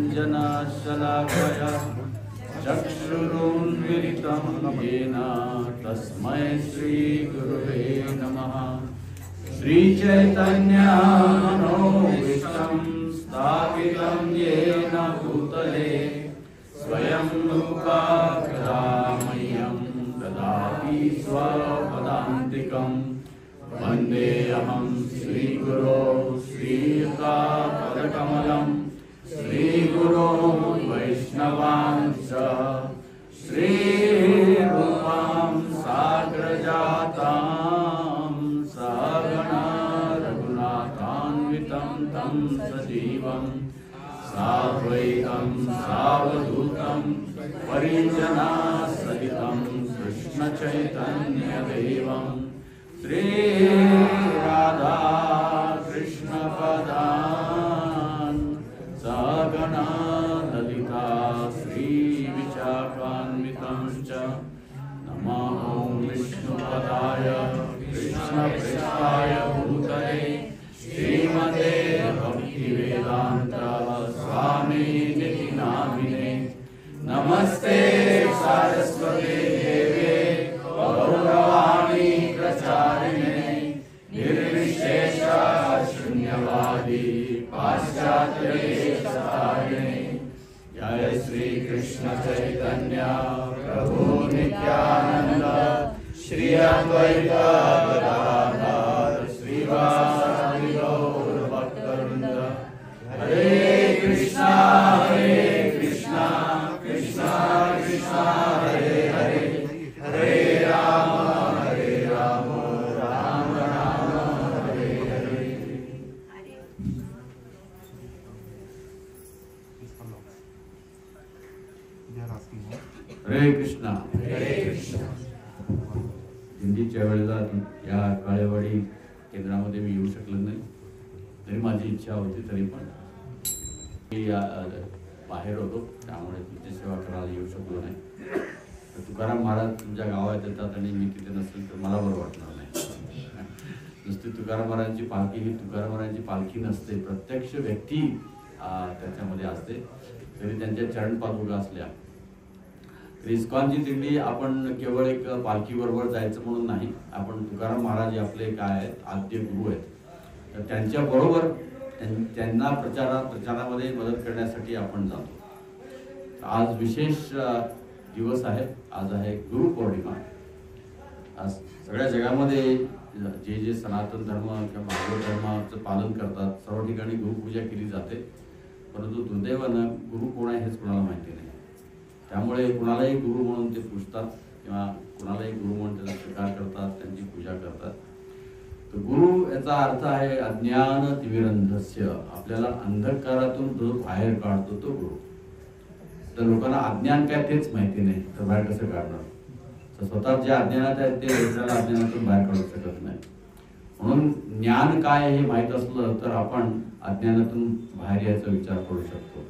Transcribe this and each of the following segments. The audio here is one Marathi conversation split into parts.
ज्ञानाञ्जनशलाकया चक्षुरुन्मिलितं येन तस्मै श्रीगुरुवे नमः। श्रीचैतन्यमनोभीष्टं स्थापितं येन भूतले स्वयं रूपाकदामह्यं ददाति स्वपदान्तिकं। वन्देऽहं श्रीगुरो श्रीयुतापदकमलं श्रीगुरो वैष्णवांश्च श्रीरूपां साग्रजातां सहगणा रघुनाथान्वितं तं सजीवं साद्वैतं सावधूतं परिजनसहितं कृष्णचैतन्यदेवं श्री राधा कृष्ण पदान् सहगणा ललिता श्री विशाखान्वितं च। नमो विष्णुपदाय कृष्णप्रेष्ठाय भूतले श्रीमते भक्तिवेदान्त स्वामिनिति नामिने। नमस्ते सारस्वते देवे गौरवाणी प्रचारिणे निर्विशेष शून्यवादी पाश्चात्यदेशतारिणे। जय श्री कृष्ण चैतन्य प्रभु नित्यानंद श्री अद्वैत गदाधर श्रीवासादि गौर भक्तवृंद। हरे कृष्णा कृष्णा कृष्णा हरे हरे हरे राम राम राम हरे हरे। हरे कृष्णा हरे कृष्णा। दिंडीच्या वेळेला या काळेवाडी केंद्रामध्ये मी येऊ शकलो नाही, तरी माझी इच्छा होती, तरी पण बाहेर होतो त्यामुळे तुमची सेवा करायला येऊ शकलो नाही। तुकाराम महाराज तुमच्या गावात येतात आणि मी तिथे नसेल तर मला बरं वाटणार नाही। नुसती तुकाराम महाराजांची पालखी ही तुकाराम महाराजांची पालखी नसते, प्रत्यक्ष व्यक्ती त्याच्यामध्ये असते। तरी त्यांच्या चरण पादुका असल्या. इस्कॉनची दिंडी आपण केवळ एक पालखी बरोबर जायचं म्हणून नाही, आपण तुकाराम महाराज आपले काय आहेत, आद्य गुरु आहेत, तर त्यांच्या बरोबर त्यांना प्रचारामध्ये मदत करण्यासाठी आपण जातो. आज विशेष दिवस आहे, आज आहे गुरुपौर्णिमा. आज सगळ्या जगामध्ये जे सनातन धर्म किंवा भागवत धर्माचं पालन करतात सर्व ठिकाणी गुरुपूजा केली जाते, परंतु दुर्दैवानं गुरु कोण आहे हेच कोणाला माहिती नाही. त्यामुळे कुणालाही गुरु म्हणून ते पूजतात किंवा कुणालाही गुरु म्हणून त्याचा स्वीकार करतात, त्यांची पूजा करतात. तर गुरु याचा अर्थ आहे अज्ञान तिमिरंधस्य, आपल्याला अंधकारातून जो बाहेर काढतो तो गुरु. तर लोकांना अज्ञान काय तेच माहिती नाही, तर बाहेर कसं काढणार? तर स्वतः जे अज्ञानात आहेत ते दुसऱ्याला अज्ञानातून बाहेर काढू शकत नाही. म्हणून ज्ञान काय हे माहीत असलं तर आपण अज्ञानातून बाहेर यायचा विचार करू शकतो.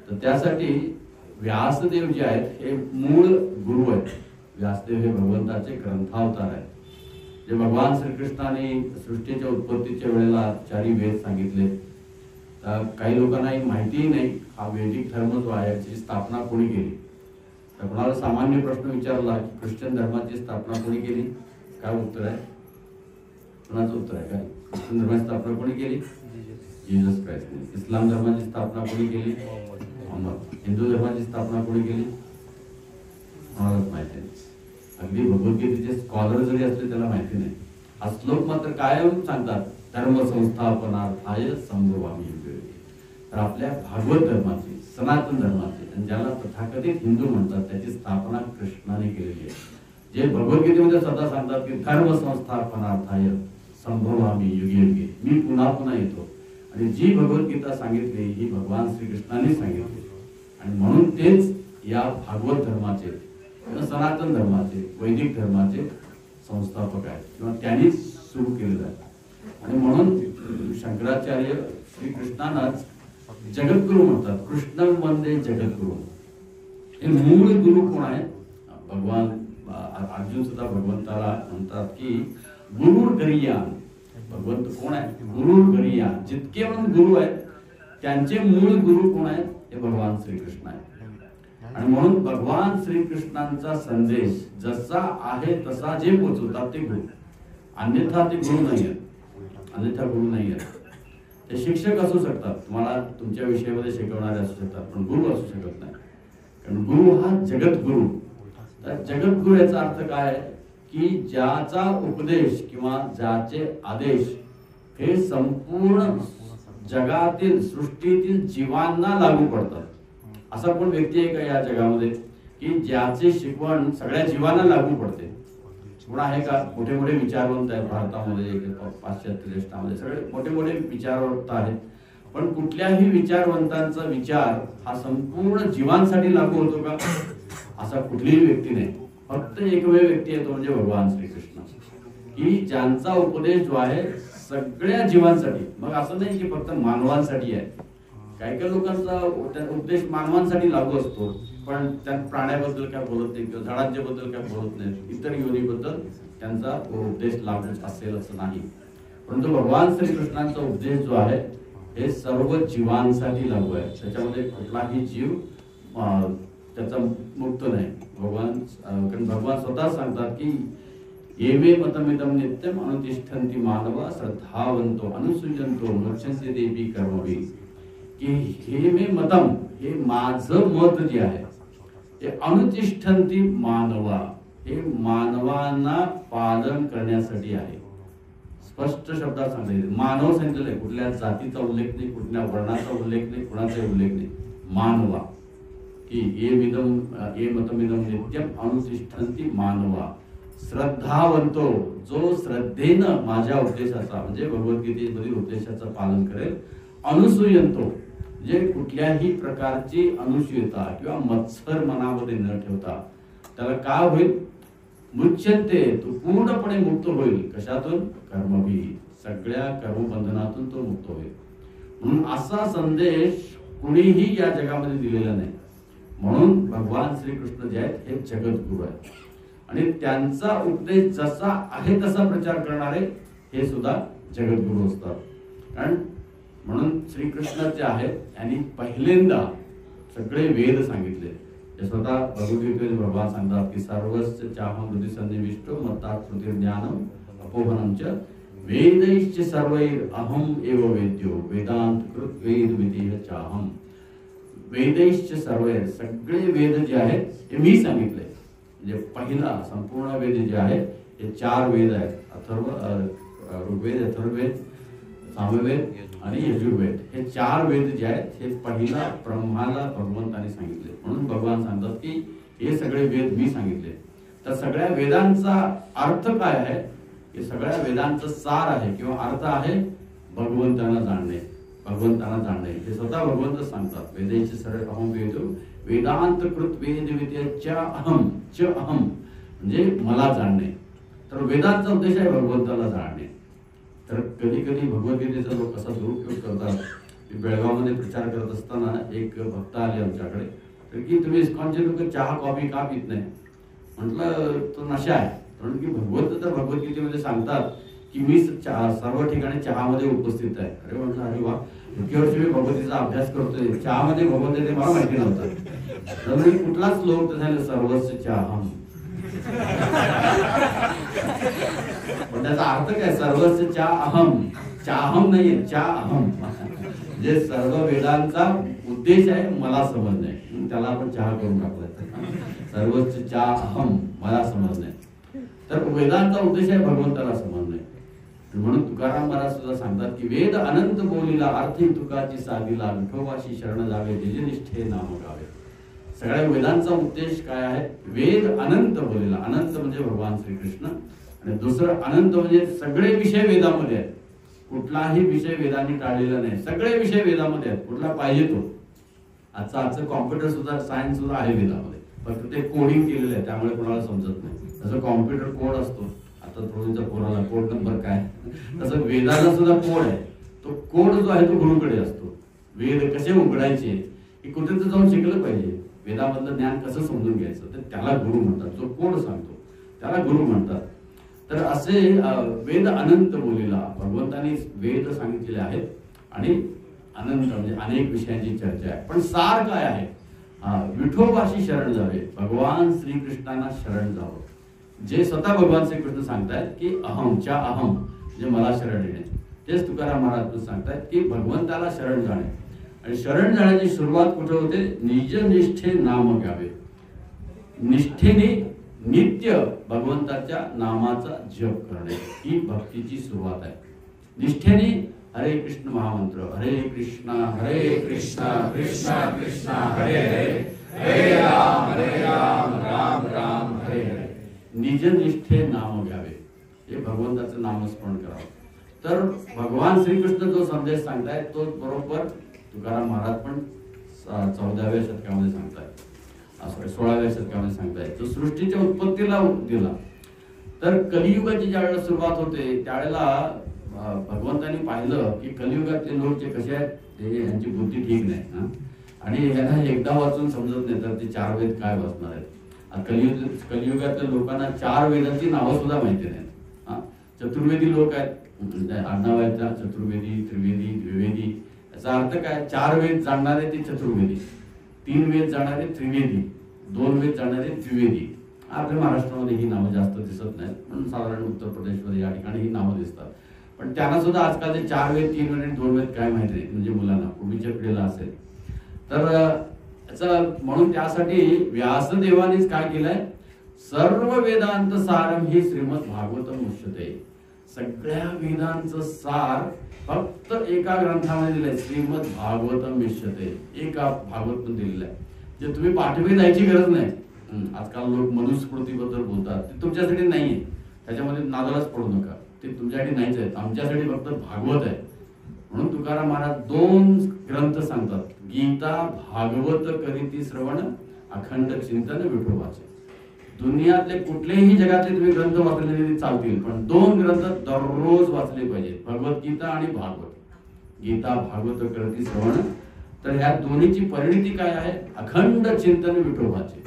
तर त्यासाठी व्यासदेव जे आहेत हे मूळ गुरु आहेत. व्यासदेव हे भगवंताचे ग्रंथावतार आहेत, जे भगवान श्रीकृष्णाने सृष्टीच्या उत्पत्तीच्या वेळेला 4 वेद सांगितले. तर काही लोकांनाही माहितीही नाही हा वैदिक धर्म जो आहे याची स्थापना कोणी केली. तर कोणाला सामान्य प्रश्न विचारला की ख्रिश्चन धर्माची स्थापना कोणी केली, काय उत्तर आहे? कोणाचं उत्तर आहे? काय ख्रिश्चन धर्माची स्थापना कोणी केली? जीसस क्राइस्टने. इस्लाम धर्माची स्थापना कोणी केली? मोहम्मद. हिंदू धर्माची स्थापना कोणी केली? कोणालाच माहिती नाही. अगदी भगवद्गीतेचे स्कॉलर जरी असले त्याला माहिती नाही. हा श्लोक मात्र कायम सांगतात धर्म संस्थापनार्थाय संभवामी युगे. तर आपल्या भागवत धर्माची, सनातन धर्माची, आणि ज्याला तथाकथित हिंदू म्हणतात, त्याची स्थापना कृष्णाने केलेली आहे. जे भगवद्गीतेमध्ये स्वतः सांगतात की धर्म संस्थापनार्थाय संभवामी युगे युगे, मी पुन्हा पुन्हा येतो. आणि जी भगवद्गीता सांगितली ही भगवान श्रीकृष्णाने सांगितली, आणि म्हणून तेच या भागवत धर्माचे, सनातन धर्माचे, वैदिक धर्माचे संस्थापक आहेत किंवा त्यांनीच सुरू केलेलं आहे. आणि म्हणून शंकराचार्य श्रीकृष्णांनाच जगद्गुरु म्हणतात. कृष्ण वंदे जगद्गुरु. हे मूळ गुरु कोण आहे? भगवान अर्जुन सुद्धा भगवंताला म्हणतात की गुरुर गरियान. भगवंत कोण आहे? गुरुर गरियान. जितके म्हणून गुरु आहेत त्यांचे मूळ गुरु कोण आहेत? हे भगवान श्रीकृष्ण आहे. आणि म्हणून भगवान श्रीकृष्णांचा संदेश जसा आहे तसा जे पोचवतात ते गुरु, अन्यथा ते गुरु नाही आहेत. अन्यथा गुरु नाही आहेत. ते शिक्षक असू शकतात, तुम्हाला तुमच्या विषयामध्ये शिकवणारे असू शकतात, पण गुरु असू शकत नाही. कारण गुरु हा जगद्गुरु. तर जगद्गुरु याचा अर्थ काय आहे की ज्याचा उपदेश किंवा ज्याचे आदेश हे संपूर्ण जगातील, सृष्टीतील जीवांना लागू पडतात. असा कोण व्यक्ती आहे का या जगामध्ये की ज्याचे शिकवण सगळ्या जीवांना लागू पडते? कोण आहे का? मोठे मोठे विचारवंत आहेत भारतामध्ये, पाश्चात्य देशामध्ये सगळे मोठे मोठे विचारवंत आहेत, पण कुठल्याही विचारवंतांचा विचार हा संपूर्ण जीवांसाठी लागू होतो का? असा कुठलीही व्यक्ती नाही. फक्त एकमेव व्यक्ती आहे, तो म्हणजे भगवान श्रीकृष्ण, की ज्यांचा उपदेश जो आहे सगळ्या जीवांसाठी. मग असं नाही की फक्त मानवांसाठी आहे. काही काही लोकांचा उपदेश मानवांसाठी लागू असतो, पण त्या प्राण्याबद्दल काय बोलत नाही किंवा झाडांच्याबद्दल काय बोलत नाही, इतर योनीबद्दल त्यांचा उपदेश लागू असेल असं नाही. परंतु भगवान श्रीकृष्णांचा उपदेश जो आहे हे सर्व जीवांसाठी लागू आहे. त्याच्यामध्ये कुठलाही जीव त्याचा मुक्त नाही. कारण भगवान स्वतः सांगतात की एवे मतमिदं नित्यम अनुतिष्ठन्ति मानवा श्रद्धावंतो अनुसूयन्तो मोक्षन्ते देवी कर्मवी. की हे मे मतम, हे माझं मत जे आहे ते अनुतिष्ठन्ति मानवा, हे मानवांना पालन करण्यासाठी आहे. स्पष्ट शब्दात सांगितले. मानव सांगितलेलं आहे, कुठल्या जातीचा उल्लेख नाही, कुठल्या वर्णाचा उल्लेख नाही, कुणाचा उल्लेख नाही. मानवा की ये मतमिदं नित्यम अनुतिष्ठन्ति मानवा श्रद्धावंतो, जो श्रद्धेनं माझ्या उपदेशाचा म्हणजे भगवद्गीतेमधील उपदेशाचं पालन करेल. अनुसूयन्तो, जे कुठल्याही प्रकारची अनुसूयता किंवा मत्सर मनामध्ये न ठेवता, त्याला काय होईल? मुच्यन्ते, तो पूर्णपणे मुक्त होईल. कशातून? कर्मभी, सगळ्या कर्मबंधनातून तो मुक्त होईल. म्हणून असा संदेश कुणीही या जगामध्ये दिलेला नाही. म्हणून भगवान श्रीकृष्ण जे आहेत हे जगद्गुरु आहेत, आणि त्यांचा उपदेश जसा आहे तसा प्रचार करणारे हे सुद्धा जगद्गुरु असतात. कारण म्हणून श्रीकृष्ण जे आहेत यांनी पहिल्यांदा सगळे वेद सांगितले. हे स्वतः भगवद्गीतेमध्ये भगवान सांगतात की सर्वस्य चाहम हृदि सन्निविष्टो मत्ता श्रुती ज्ञानम अपोहनम च वेदैश्च सर्वैर अहम एव वेद्यो वेदांत कृत वेद विदेह चाहम. वेदैश्च सर्वैर, सगळे वेद जे आहेत हे मी सांगितले. म्हणजे पहिला संपूर्ण वेद जे आहे हे 4 वेद आहेत. अथर्व, ऋग्वेद, अथर्ववेद, सामवेद आणि यजुर्वेद. हे 4 वेद जे आहेत हे पहिला ब्रह्माला भगवंताने सांगितले. म्हणून भगवान सांगतात की हे सगळे वेद मी सांगितले. तर सगळ्या वेदांचा अर्थ काय आहे? हे सगळ्या वेदांचा सार आहे किंवा अर्थ आहे भगवंताला जाणणे, भगवंताला जाणणे. हे स्वतः भगवंत सांगतात. वेदांचे सरळ अहम वेदो वेदांत कृत वेद विद्येच्या अहम च अहम, म्हणजे मला जाणणे. तर वेदांचा उद्देश आहे भगवंताला जाणणे. तर कधी कधी भगवद्गीतेचा लोक कसा दुरुपयोग करतात. बेळगावमध्ये प्रचार करत असताना एक भक्त आले आमच्याकडे, तर की तुम्ही इस्कॉनचे लोक चहा कॉफी का पित नाही? म्हटलं तो नशा आहे. म्हणून की भगवंत तर भगवद्गीतेमध्ये सांगतात की मी सर्व ठिकाणी चहामध्ये उपस्थित आहे. अरे म्हटलं अरे वा, इतक्या वर्षी मी भगवद्गीतेचा अभ्यास करतोय, चहामध्ये भगवंत ते मला माहिती नव्हतं. तर मी कुठलाच श्लोक झालं सर्वस्व चाहम, पण त्याचा अर्थ काय? सर्वस्व चा अहम, चाहम नाहीये, चा अहम. जे सर्व वेदांचा उद्देश आहे मला समजणे. त्याला आपण चहा करून टाकलाय. सर्वस्व चा अहम, मला समजणे. तर वेदांचा उद्देश आहे भगवंताला समजणे. म्हणून तुकाराम महाराज सुद्धा सांगतात की वेद अनंत बोलीला अर्थी तुकाची साधीला विठोबाशी शरण जावे निष्ठे नाम गावे. सगळ्या वेदांचा उद्देश काय आहे? वेद अनंत बोलीला, अनंत म्हणजे भगवान श्रीकृष्ण, आणि दुसरं अनंत म्हणजे सगळे विषय वेदामध्ये आहेत. कुठलाही विषय वेदांनी टाळलेला नाही. सगळे विषय वेदामध्ये आहेत, कुठला पाहिजे तो. आजचं कॉम्प्युटर सुद्धा, सायन्स सुद्धा आहे वेदामध्ये, फक्त ते कोडिंग केलेलं आहे त्यामुळे कोणाला समजत नाही. जसं कॉम्प्युटर कोड असतो, आता थोडीचा कोणाला कोड नंबर काय, तसं वेदाला सुद्धा कोड आहे. तो कोड जो आहे तो गुरुकडे असतो. वेद कसे उघडायचे हे कुठे तर जाऊन शिकलं पाहिजे. वेदामधलं ज्ञान कसं समजून घ्यायचं तर त्याला गुरु म्हणतात. जो कोड सांगतो त्याला गुरु म्हणतात. तर असे वेद अनंत बोलीला, भगवंतांनी वेद सांगितलेले आहेत आणि अनंत म्हणजे अनेक विषयांची चर्चा आहे. पण सार काय आहे? विठोबाशी शरण जावे, भगवान श्रीकृष्णांना शरण जावं. जे स्वतः भगवान श्रीकृष्ण सांगतायत की अहमच्या अहम म्हणजे मला शरण येणे. तेच तुकाराम महाराज सांगतायत की भगवंताला शरण जाणे. आणि शरण जाण्याची सुरुवात कुठे होते? निज निष्ठे नाम घ्यावे. निष्ठेने नित्य भगवंताच्या नामाचा जप करणे ही भक्तीची सुरुवात आहे. निष्ठेने हरे कृष्ण महामंत्र, हरे कृष्ण कृष्ण कृष्ण हरे हरे, हरे राम राम राम हरे हरे. निज निष्ठे नाम घ्यावे, हे भगवंताचं नामस्मरण करावं. तर भगवान श्रीकृष्ण जो संदेश सांगतायत तो बरोबर तुकाराम महाराज पण 14व्या शतकामध्ये सांगतायत, 16व्या शतकामध्ये सांगतायत. तो सृष्टीच्या उत्पत्तीला दिला. तर कलियुगाची ज्यावेळेला सुरुवात होते त्यावेळेला भगवंतांनी पाहिलं की कलियुगातले लोक जे कसे आहेत ते यांची बुद्धी ठीक नाही आणि यांना एकदा वाचून समजत नाही तर ते 4 वेद काय वाचणार आहेत. कलियुगातल्या लोकांना 4 वेदांची नावं सुद्धा माहिती नाहीत. चतुर्वेदी लोक आहेत, आडनाव आहेत चतुर्वेदी, त्रिवेदी, द्विवेदी. याचा अर्थ काय? 4 वेद जाणणारे ते चतुर्वेदी, 3 वेद जाणारे त्रिवेदी, 2 वेद जाणारे द्विवेदी. आपल्या महाराष्ट्रामध्ये ही नावं जास्त दिसत नाहीत, पण साधारण उत्तर प्रदेशमध्ये या ठिकाणी ही नावं दिसतात. पण त्यांना सुद्धा आजकाल ते 4 वेद, 3 वेद आणि 2 वेद काय माहिती नाही. म्हणजे मुलांना पूर्वीच्या पिढीला असेल तर म्हणून त्यासाठी व्यासदेवानेच काय केलंय? सर्व वेदांत सारम ही श्रीमद भागवतम उच्यते. सगळ्या वेदांचं सार फक्त एका ग्रंथामध्ये दिलंय, श्रीमद भागवतम उच्यते. एका भागवत पण दिलेलं आहे. जे तुम्ही पाठवे जायची गरज नाही. आजकाल लोक मनुस्मृतीबद्दल बोलतात, ते तुमच्यासाठी नाहीये, त्याच्यामध्ये नादालाच पडू नका. ते तुमच्यासाठी नाहीच आहेत, आमच्यासाठी फक्त भागवत आहे. म्हणून तुकाराम महाराज 2 ग्रंथ सांगतात, गीता भागवत करीती श्रवण, अखंड चिंतन विठोबाचे. दुनियातले कुठलेही जगातले तुम्ही ग्रंथ वाचले चालतील, पण 2 ग्रंथ दररोज वाचले पाहिजेत, भगवद्गीता आणि भागवत. गीता भागवत करती श्रवण. तर ह्या दोन्हीची परिणिती काय आहे? अखंड चिंतन विठोबाचे,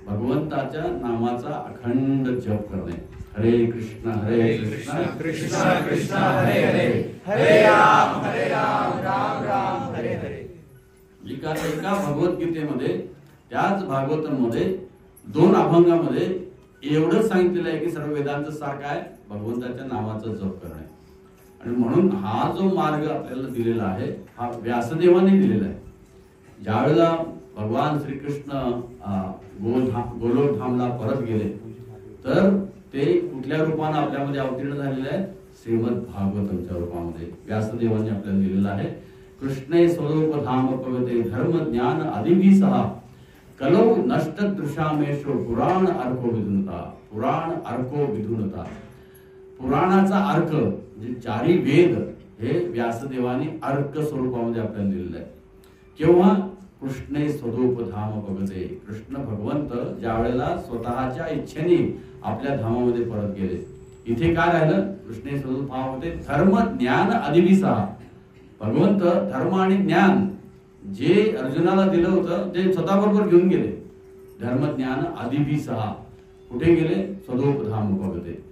भगवंताच्या नामाचा अखंड जप करणे. हरे कृष्ण कृष्ण कृष्ण हरे हरे, हरे राम राम राम हरे हरे. एका भगवद्गीतेमध्ये, त्याच भागवतामध्ये 2 अभंगामध्ये एवढंच सांगितलेलं आहे की सर्व वेदांचं सार काय, भगवंताच्या नावाचा जप करणे. आणि म्हणून हा जो मार्ग आपल्याला दिलेला आहे हा व्यासदेवाने दिलेला आहे. ज्यावेळेला भगवान श्रीकृष्ण गोलोकधामला परत गेले तर ते कुठल्या रूपाने आपल्यामध्ये अवतीर्ण झालेले आहेत, श्रीमद भागवतमच्या रूपामध्ये व्यासदेवांनी आपल्याला दिलेला आहे. कृष्णे स्वरूपधाम पगते धर्म ज्ञान आदिभिसहा कलौ नष्ट दृशामेशो पुराण अर्को विधुनता. पुराण अर्को विधुनता, पुराणाचा अर्क म्हणजे 4 वेद हे व्यासदेवानी अर्क स्वरूपामध्ये आपल्याला दिलेलं आहे. केव्हा, कृष्णे स्वरूपधाम पगते, कृष्ण भगवंत ज्या वेळेला स्वतःच्या इच्छेने आपल्या धामामध्ये परत गेले. इथे काय राहिलं, कृष्णे स्वरूपधाम होते धर्म ज्ञान आदिभिसहा. भगवंत धर्म आणि ज्ञान जे अर्जुनाला दिलं होतं ते स्वतःबरोबर घेऊन गेले. धर्मज्ञान आदिभिसहा कुठे गेले, स्वरूपधाम पगते.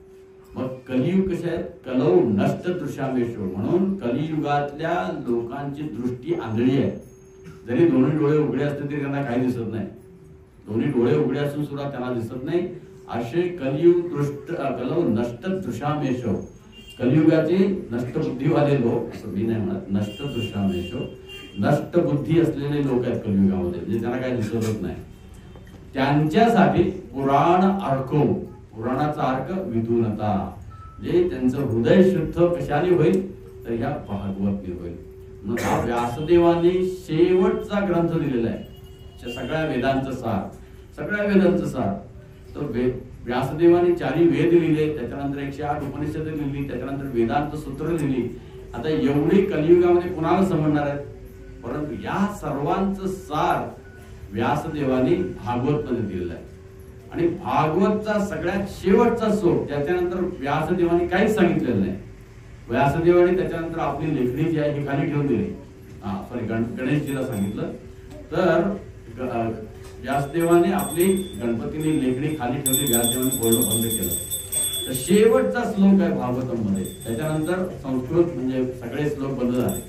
मग कलियुग कसे आहेत, कलौ नष्ट दृशामेशो, म्हणून कलियुगातल्या लोकांची दृष्टी आंधळी आहे. जरी दोन्ही डोळे उघडे असले तरी त्यांना काही दिसत नाही. दोन्ही डोळे उघडे असून सुद्धा त्यांना दिसत नाही. असे कलियुग कलौ नष्ट दृशामेशो, कलियुगाचे नष्ट बुद्धीवाले लोक, असं मी नाही म्हणत, नष्ट दृशामेशो, नष्ट बुद्धी असलेले लोक आहेत कलियुगामध्ये, म्हणजे त्यांना काही दिसतच नाही. त्यांच्यासाठी पुराण अर्को, पुराणाचा अर्क विधुनता, जे त्यांचं हृदय शुद्ध कशाने होईल तर ह्या भागवतने होईल. म्हणून हा व्यासदेवाने शेवटचा ग्रंथ दिलेला आहे, सगळ्या वेदांचं सार, सगळ्या वेदांचं सार. तर व्यासदेवाने 4 वेद लिहिले, त्याच्यानंतर 108 उपनिषद लिहिली, त्याच्यानंतर वेदांत सूत्र लिहिली. आता एवढी कलियुगामध्ये कुणाला समजणार आहेत, परंतु या सर्वांचं सार व्यासदेवाने भागवत मध्ये दिलेला आहे. आणि भागवतचा सगळ्यात शेवटचा श्लोक, त्याच्यानंतर व्यासदेवाने काहीच सांगितलेलं नाही. व्यासदेवाने त्याच्यानंतर आपली लेखणी जी आहे ही खाली ठेवून दिली. सॉरी, गणेशजीला सांगितलं तर व्यासदेवाने आपली गणपतीने लेखणी खाली ठेवली, व्यासदेवाने बोलणं बंद केलं. तर शेवटचा श्लोक आहे भागवतमध्ये, त्याच्यानंतर संस्कृत म्हणजे सगळे श्लोक बंद झाले.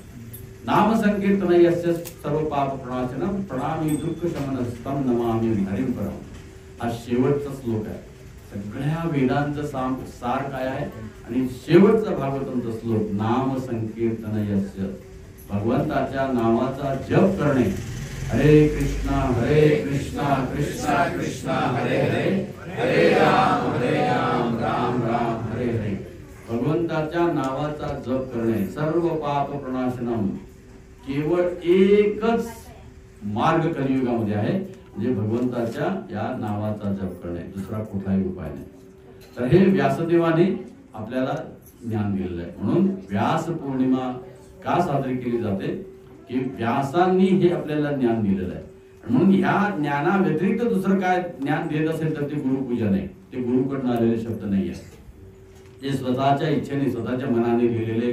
नाम संकीर्तन यस्य सर्व पाप प्रणाशनम प्रणामी दुःख शमनस्तम नमामि हरिं परम. हा शेवटचा श्लोक आहे. सगळ्या वेदांचं सार काय आहे आणि शेवटचा भागवतांचा श्लोक नाम संकीर्तन यस्य, भगवंताच्या नावाचा जप करणे. हरे कृष्णा कृष्णा कृष्णा हरे हरे, हरे राम राम राम हरे हरे. भगवंताच्या नावाचा जप करणे, सर्व पाप प्रणाशनम. केवळ एकच मार्ग कलियुगामध्ये आहे, म्हणजे भगवंताच्या या नावाचा जप करणे, दुसरा कुठलाही उपाय नाही. तर हे व्यासदेवाने आपल्याला ज्ञान दिलेलं आहे. म्हणून व्यास पौर्णिमा का साजरी केली जाते की व्यासांनी हे आपल्याला ज्ञान दिलेलं आहे. म्हणून ह्या ज्ञाना व्यतिरिक्त दुसरं काय ज्ञान देत असेल तर ते गुरुपूजन आहे, ते गुरुकडून आलेले शब्द नाही आहे. जे स्वतःच्या इच्छेने स्वतःच्या मनाने लिहिलेले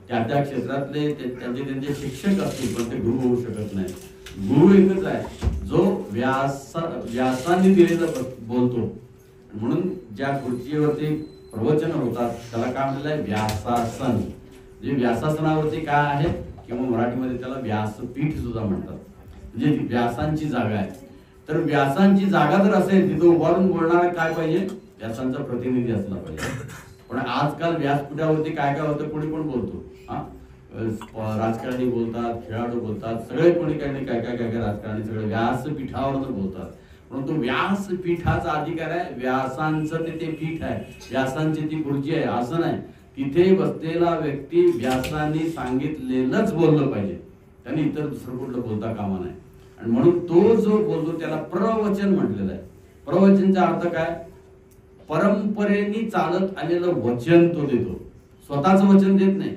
त्या क्षेत्रातले त्यांचे शिक्षक असतील पण ते गुरु होऊ शकत नाही. गुरु एकच आहे जो व्यासांनी दिलेलं बोलतो. म्हणून ज्या खुर्चीवरती प्रवचन होतात त्याला काय म्हणलेलं आहे, व्यासासन. जे व्यासासनावरती काय आहे किंवा मराठीमध्ये त्याला व्यासपीठ सुद्धा म्हणतात, म्हणजे व्यासांची जागा आहे. तर व्यासांची जागा जर असेल तिथं उभारून बोलणारा काय पाहिजे, व्यासांचा प्रतिनिधी असला पाहिजे. पण आजकाल व्यासपीठावरती काय काय होतं, कोणी पण बोलतो. राजकारणी बोलतात, खेळाडू बोलतात, सगळे कोणी काही काय काय काय राजकारणी सगळे व्यासपीठावर बोलतात. परंतु व्यासपीठाचा अधिकार आहे, व्यासांचं ते पीठ आहे, व्यासांची ती खुर्ची आहे, आसन आहे. तिथे बसलेला व्यक्ती व्यासांनी सांगितलेलंच बोललं पाहिजे, त्यांनी इतर दुसरं कुठलं बोलता कामा नाही. आणि म्हणून तो जो बोलतो त्याला प्रवचन म्हटलेलं आहे. प्रवचनचा अर्थ काय, परंपरेने चालत आलेलं वचन तो देतो, स्वतःच वचन देत नाही.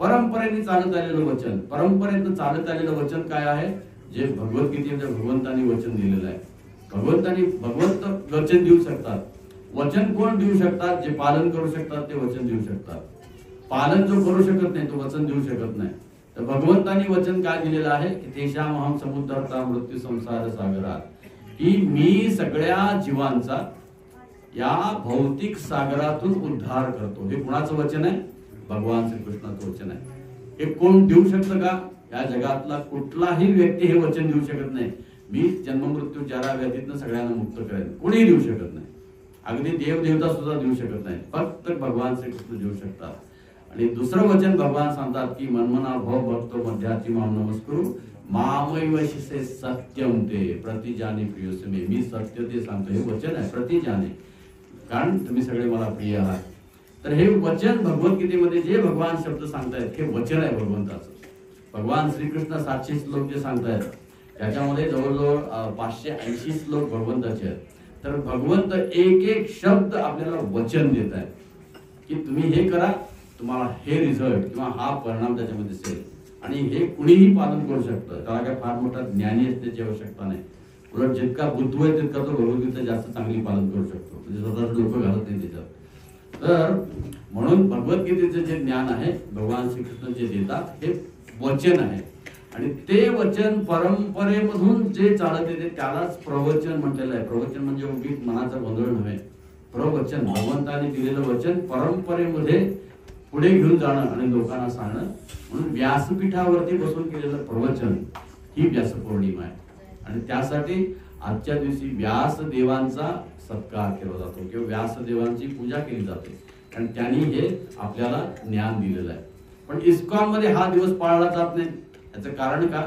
परंपरेने चालत आलेलं वचन, परंपरेतनं चालत आलेलं वचन काय आहे, जे भगवद्गीतेमध्ये भगवंतांनी वचन दिलेलं आहे. भगवंत वचन देऊ शकतात. वचन कोण देऊ शकतात, जे पालन करू शकतात ते वचन देऊ शकतात. पालन जो करू शकत नाही तो वचन देऊ शकत नाही. तर भगवंतांनी वचन काय दिलेलं आहे की तेषाम अहम समुद्रता मृत्यू संसार सागरात, की मी सगळ्या जीवांचा या भौतिक सागरातून उद्धार करतो. हे कुणाचं वचन आहे, भगवान श्रीकृष्णाचं वचन आहे. हे कोण देऊ शकतं का, या जगातला कुठलाही व्यक्ती हे वचन देऊ शकत नाही, मी जन्ममृत्यू जरा व्याधीतनं सगळ्यांना मुक्त करेन, कोणीही देऊ शकत नाही. अगदी देव देवता सुद्धा देऊ शकत नाही, फक्त भगवान श्रीकृष्ण देऊ शकतात. आणि दुसरं वचन भगवान सांगतात की मनमना भव भक्तो मध्याची माम नमस्कुरु मामैव शिसे सत्यम ते प्रतिजाने प्रियोसमे. मी सत्य ते सांगतो, हे वचन आहे प्रतिजाने, कारण तुम्ही सगळे मला प्रिय आहात. तर हे वचन भगवद्गीतेमध्ये जे भगवान शब्द सांगतायत हे वचन आहे भगवंताचं. भगवान श्रीकृष्ण 700 श्लोक जे सांगतायत त्याच्यामध्ये जवळजवळ 580 श्लोक भगवंताचे आहेत. तर भगवंत एक एक शब्द आपल्याला वचन देत आहे की तुम्ही हे करा, तुम्हाला हे रिझल्ट किंवा हा परिणाम त्याच्यामध्ये दिसेल. आणि हे कुणीही पालन करू शकतं, त्याला काय फार मोठा ज्ञानी असण्याची आवश्यकता नाही. उलट जितका बुद्धू आहे तितका तो भगवद्गीता जास्त चांगली पालन करू शकतो, म्हणजे स्वतःच डोकं घालत नाही त्याच्यात. तर म्हणून भगवद्गीतेचे जे ज्ञान आहे भगवान श्रीकृष्ण जे देतात हे वचन आहे. आणि ते वचन परंपरेमधून जे चालत येते त्यालाच प्रवचन म्हटलेलं आहे. प्रवचन म्हणजे उगीच मनाचा गोंधळ नव्हे. प्रवचन भगवंताने दिलेलं वचन परंपरेमध्ये पुढे घेऊन जाणं आणि लोकांना सांगणं, म्हणून व्यासपीठावरती बसून केलेलं प्रवचन ही व्यास पौर्णिमा आहे. आणि त्यासाठी आजच्या दिवशी व्यासदेवांचा सत्कार केला जातो किंवा व्यासदेवांची पूजा केली जाते, कारण त्यांनी हे आपल्याला ज्ञान दिलेलं आहे. पण इस्कॉन मध्ये हा दिवस पाळला जात नाही. याचं कारण का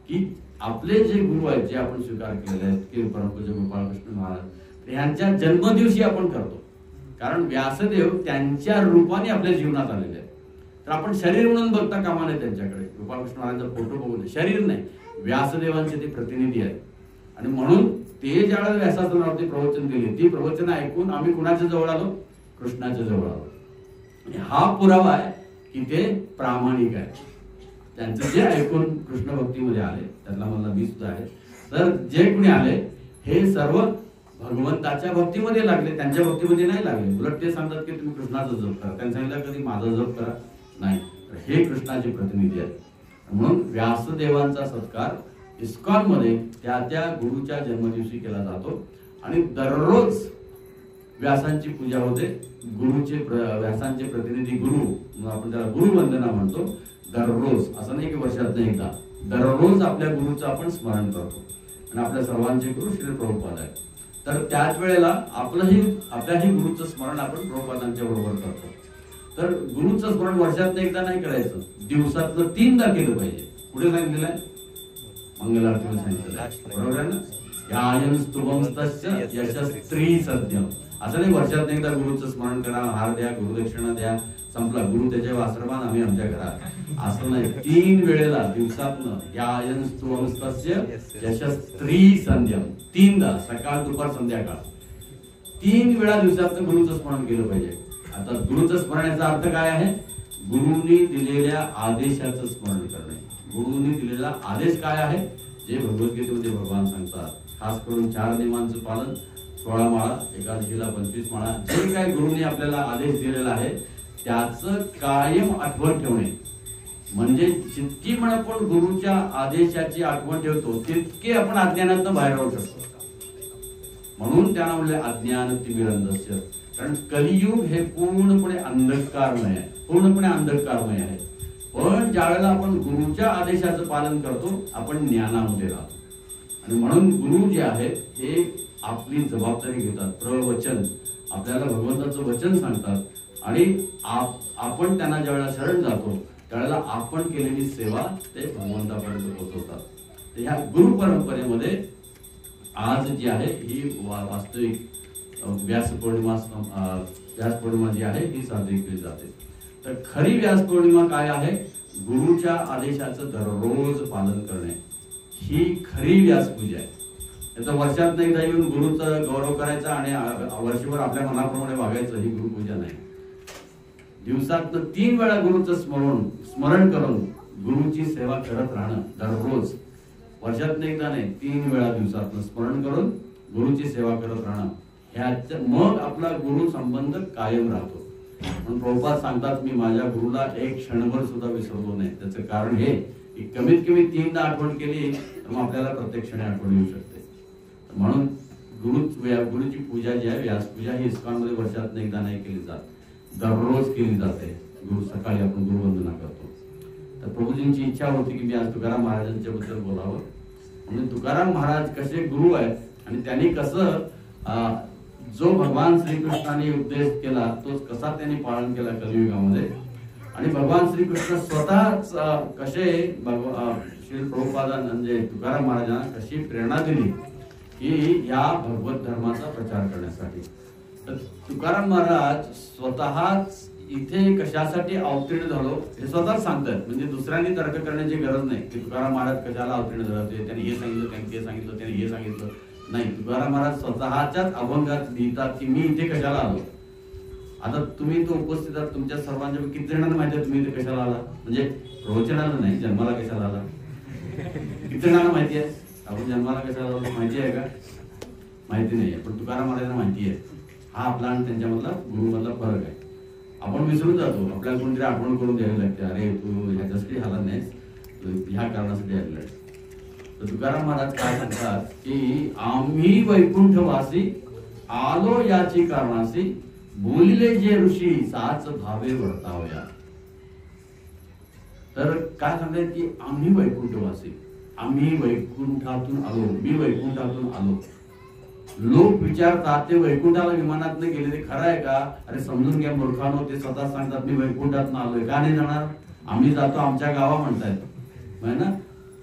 की आपले जे गुरु आहेत जे आपण स्वीकार केलेले आहेत की परमपूज्य गोपाळकृष्ण महाराज यांच्या जन्मदिवशी आपण करतो, कारण व्यासदेव त्यांच्या रूपाने आपल्या जीवनात आलेले आहेत. तर आपण शरीर म्हणून बघता कामा नये त्यांच्याकडे. गोपाळकृष्ण महाराजांचा फोटो बघून शरीर नाही, व्यासदेवांचे ते प्रतिनिधी आहेत. आणि म्हणून ते ज्यावेळेला व्यासासनावरती प्रवचन दिले ती प्रवचन ऐकून आम्ही कुणाच्या जवळ आलो, कृष्णाच्या जवळ आलो. आणि हा पुरावा आहे की ते प्रामाणिक आहे. त्यांचं जे ऐकून कृष्ण भक्तीमध्ये आले त्यातला मला मी सुद्धा आहे. तर जे कोणी आले हे सर्व भगवंताच्या भक्तीमध्ये लागले, त्यांच्या भक्तीमध्ये नाही लागले. उलट ते सांगतात की तुम्ही कृष्णाचा जप करा, त्यांनी सांगितलं कधी माझा जप करा नाही. तर हे कृष्णाचे प्रतिनिधी आहेत. म्हणून व्यासदेवांचा सत्कार इस्कॉन मध्ये त्या त्या गुरुच्या जन्मदिवशी केला जातो. आणि दररोज व्यासांची पूजा होते. गुरुचे व्यासांचे प्रतिनिधी गुरु आपण त्याला गुरुवंदना म्हणतो. दररोज असं नाही की वर्षात नाही एकदा, दररोज आपल्या गुरुचं आपण स्मरण करतो. आणि आपल्या सर्वांचे गुरु श्री प्रभुपाद आहेत. तर त्याच वेळेला आपल्याही गुरुचं स्मरण आपण प्रभुपादांच्या बरोबर करतो. तर गुरुचं स्मरण वर्षात एकदा नाही करायचं, दिवसातलं 3दा केलं पाहिजे. कुठे सांगितलेलं आहे? मंगलारतीमध्ये सांगितलेलं आहे, बरोबर आहे ना? यायन स्तुवंस्तस्य यशस्त्री सत्यम. असं नाही वर्षात एकदा गुरुचं स्मरण करा, हार द्या, गुरुदक्षिणा द्या, संपला. गुरु त्याच्या आश्रमात, आम्ही आमच्या घरात, असं नाही. 3 वेळेला दिवसातनं यायन स्तुवंस्तस्य यशस्त्री संध्यम, 3दा सकाळ दुपार संध्याकाळ 3 वेळा दिवसातनं गुरुचं स्मरण केलं पाहिजे. आता गुरुचं स्मरणाचा अर्थ काय आहे? गुरुनी दिलेल्या आदेशाचं स्मरण करणे. गुरुनी दिलेला आदेश काय आहे? जे भगवद्गीतेमध्ये भगवान सांगतात. खास करून 4 नियमांचं पालन, 16 माळा, एकादशीला 25 माळा, जे काय गुरुनी आपल्याला आदेश दिलेला आहे त्याचं कायम आठवण ठेवणे. म्हणजे जितकी पण आपण गुरुच्या आदेशाची आठवण ठेवतो तितके आपण अज्ञानातून बाहेर राहू शकतो. म्हणून त्यांना म्हणले अज्ञान तिमिरंधस्य. कारण कलियुग हे पूर्णपणे अंधकारमय आहे, पूर्णपणे अंधकारमय आहे. पण ज्यावेळेला आपण गुरुच्या आदेशाचं पालन करतो आपण ज्ञानामध्ये राहतो. आणि म्हणून गुरु जे आहेत हे आपली जबाबदारी घेतात. प्रवचन आपल्याला भगवंताचं वचन सांगतात आणि आपण त्यांना ज्यावेळेला शरण जातो त्यावेळेला आपण केलेली सेवा ते भगवंतापर्यंत पोहोचवतात. तर ह्या गुरु परंपरेमध्ये आज जी आहे ही वास्तविक व्यास पौर्णिमा जी आहे ही साजरी केली जाते. तर खरी व्यास पौर्णिमा काय आहे? गुरुच्या आदेशाचं दररोज पालन करणे ही खरी व्यास पूजा आहे. याचा वर्षात एकदा येऊन गुरुचा गौरव करायचा आणि वर्षभर आपल्या मनाप्रमाणे वागायचं ही गुरुपूजा नाही. दिवसातनं 3 वेळा गुरुचं स्मरण करून गुरुची सेवा करत राहणं दररोज, वर्षात एकदा नाही 3 वेळा दिवसातनं स्मरण करून गुरुची सेवा करत राहणं, ह्याच्या मग आपला गुरु संबंध कायम राहतो. म्हणून प्रभुपाद सांगतात मी माझ्या गुरुला एक क्षणभर सुद्धा विसरलो नाही. त्याचं कारण हे की कमीत कमी 3दा आठवण केली तर मग आपल्याला प्रत्येक क्षणी आठवण येऊ शकते. म्हणून गुरुची पूजा जी आहे व्यास पूजा ही इस्कॉनमध्ये वर्षात एकदा नाही केली जात, दररोज केली जाते. गुरु सकाळी आपण गुरुवंदना करतो. तर प्रभूजींची इच्छा होती की मी आज तुकाराम महाराजांच्या बद्दल बोलावं, म्हणून तुकाराम महाराज कसे गुरु आहेत आणि त्यांनी कसं जो भगवान श्रीकृष्णाने उपदेश केला तोच कसा त्यांनी पालन केला कलियुगामध्ये, आणि भगवान श्रीकृष्ण स्वतःच कसे श्री प्रभुपादा म्हणजे तुकाराम महाराजांना कशी प्रेरणा दिली की या भगवत धर्माचा प्रचार करण्यासाठी. तर तुकाराम महाराज स्वतःच इथे कशासाठी अवतीर्ण झालो हे स्वतःच सांगतात, म्हणजे दुसऱ्यांनी तर्क करण्याची गरज नाही की तुकाराम महाराज कशाला अवतीर्ण झाले, त्यांनी हे सांगितलं, त्यांनी ते सांगितलं, त्यांनी हे सांगितलं. नाही, तुकाराम महाराज स्वतःच्याच अभंगात लिहितात की मी इथे कशाला आलो. आता तुम्ही तो उपस्थित आहात, तुमच्या सर्वांच्या किती जणांना माहिती आहे तुम्ही इथे कशाला आला, म्हणजे प्रवचनाला नाही, जन्माला कशाला आला. किती जणांना माहिती आहे आपण जन्माला कशाला आलो, माहिती आहे का? माहिती नाही आहे, पण तुकाराम महाराजांना माहिती आहे. हा आपला आणि त्यांच्यामधला गुरुमधला फरक आहे. आपण विसरून जातो, आपल्याला कोणतरी आठवण करून द्यावी लागते, अरे तू ह्याच्यासाठी आला नाहीस, ह्या कारणासाठी आलेला आहे. तर तुकाराम महाराज काय सांगतात की आम्ही वैकुंठवासी आलो याची कारणासी, बोलिले जे ऋषी साच भावे वर्तावया. तर काय सांगतात की आम्ही वैकुंठवासी, आम्ही वैकुंठातून आलो, मी वैकुंठातून आलो. लोक विचारतात ते वैकुंठाला विमानातनं गेले ते खरं आहे का? अरे समजून घ्या मूर्खानो, ते स्वतः सांगतात मी वैकुंठातून आलोय. का नाही जाणार? आम्ही जातो आमच्या गावा म्हणतायत ना.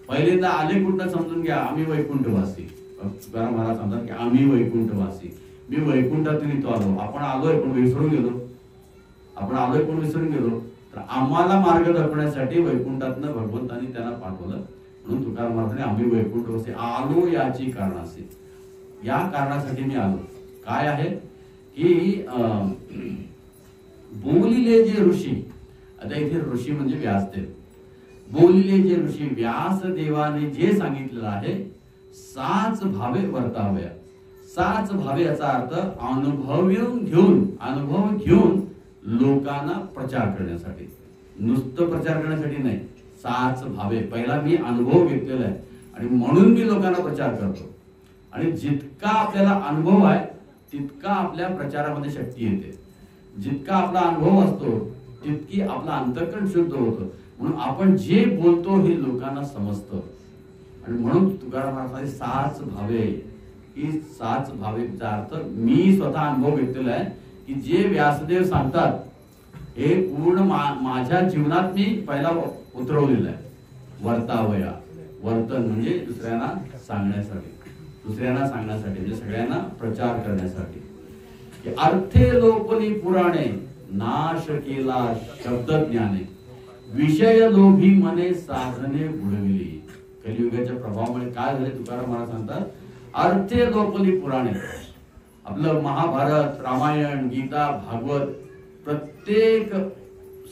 पहिल्यांदा आले कुठं समजून घ्या, आम्ही वैकुंठवासी. तुकाराम महाराज सांगतात की आम्ही वैकुंठवासी, मी वैकुंठातून इथं आलो. आपण आलोय पण विसरून गेलो, आपण आलोय पण विसरून गेलो. तर आम्हाला मार्ग दाखवण्यासाठी वैकुंठातनं भगवंतांनी त्यांना पाठवलं, म्हणून तुकाराम महाराजांनी आम्ही वैकुंठवासी आलो याची कारणासी, या कारणासाठी मी आलो. काय आहे की बोलिले जे ऋषी, आता इथे ऋषी म्हणजे व्यासदेव. बोलिले जे ऋषी, व्यासदेवाने जे सांगितलेलं आहे साच भावे वर्तावया. साच भावे याचा अर्थ अनुभव घेऊन लोकांना प्रचार करण्यासाठी, नुसतं प्रचार करण्यासाठी नाही, साच भावे. पहिला मी अनुभव घेतलेला आहे आणि म्हणून मी लोकांना प्रचार करतो. आणि जितका आपल्याला अनुभव आहे तितका आपल्या प्रचारामध्ये शक्ती येते. जितका आपला अनुभव असतो तितकी आपला अंतःकरण शुद्ध होतं. म्हणून आपण जे बोलतो हे लोकांना समजतं. आणि म्हणून तुकाराम महाराज साच भावे, ही साच भावेचा अर्थ मी स्वतः अनुभव घेतलेला आहे की जे व्यासदेव सांगतात हे पूर्ण माझ्या जीवनात मी पहिला उतरवलेलं आहे. वर्तावया, वर्तन म्हणजे दुसऱ्यांना सांगण्यासाठी, म्हणजे सगळ्यांना प्रचार करण्यासाठी. अर्थे लोपली पुराणे, नाश केला शब्द ज्ञाने, विषय लोभी मने साधने बुडविली. कलियुगाच्या प्रभावामुळे काय झाले तुकाराम महाराज सांगतात, अर्थे लोपली पुराणे. आपलं महाभारत, रामायण, गीता, भागवत, प्रत्येक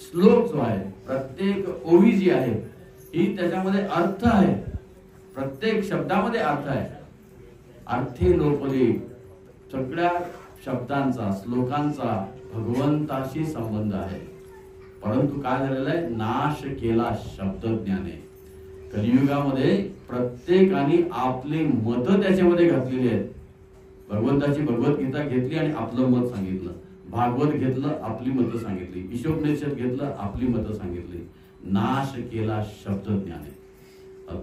श्लोक जो आहे, प्रत्येक ओवी जी आहे ही त्याच्यामध्ये अर्थ आहे, प्रत्येक शब्दामध्ये अर्थ आहे. अर्थे लोपले, सगळ्या शब्दांचा, श्लोकांचा भगवंताशी संबंध आहे. परंतु काय झालेलं आहे, नाश केला शब्द ज्ञाने. कलियुगामध्ये प्रत्येकाने आपले मत त्याच्यामध्ये घातलेली आहेत. भगवंताची भगवद्गीता घेतली आणि आपलं मत सांगितलं, भागवत घेतलं, आपली मतं सांगितली, ईशोपनिषद घेतलं, आपली मतं सांगितली. नाश केला शब्द ज्ञाने.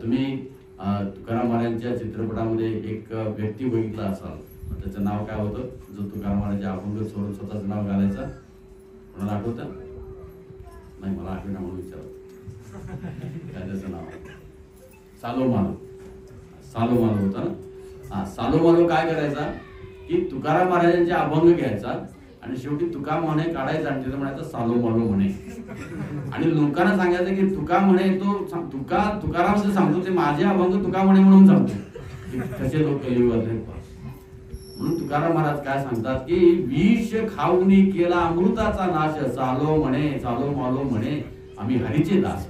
तुम्ही तुकाराम महाराजांच्या चित्रपटामध्ये एक व्यक्ती बघितला असाल, त्याचं नाव काय होतं, जो तुकाराम महाराजांच्या अभंग सोडून स्वतःचं नाव घालायचा, कोणाला आठवतं? नाही, मला आठवण म्हणून विचारलं काय त्याचं नाव. सालोमालो होता ना. सालोमालो काय करायचा की तुकाराम महाराजांचे अभंग घ्यायचा आणि शेवटी तुका म्हणे काढायचा आणि तिथं म्हणायचं सालोमालो म्हणे. आणि लोकांना सांगायचं की तुका म्हणे तो तुकाराम जे सांगतो ते माझे अभंग तुका म्हणे म्हणून सांगतो. कसे लोक कलियुगातले. म्हणून तुकाराम महाराज काय सांगतात की विष खाऊनी केला अमृताचा नाश, चालो मालो म्हणे आम्ही हरीचे दास.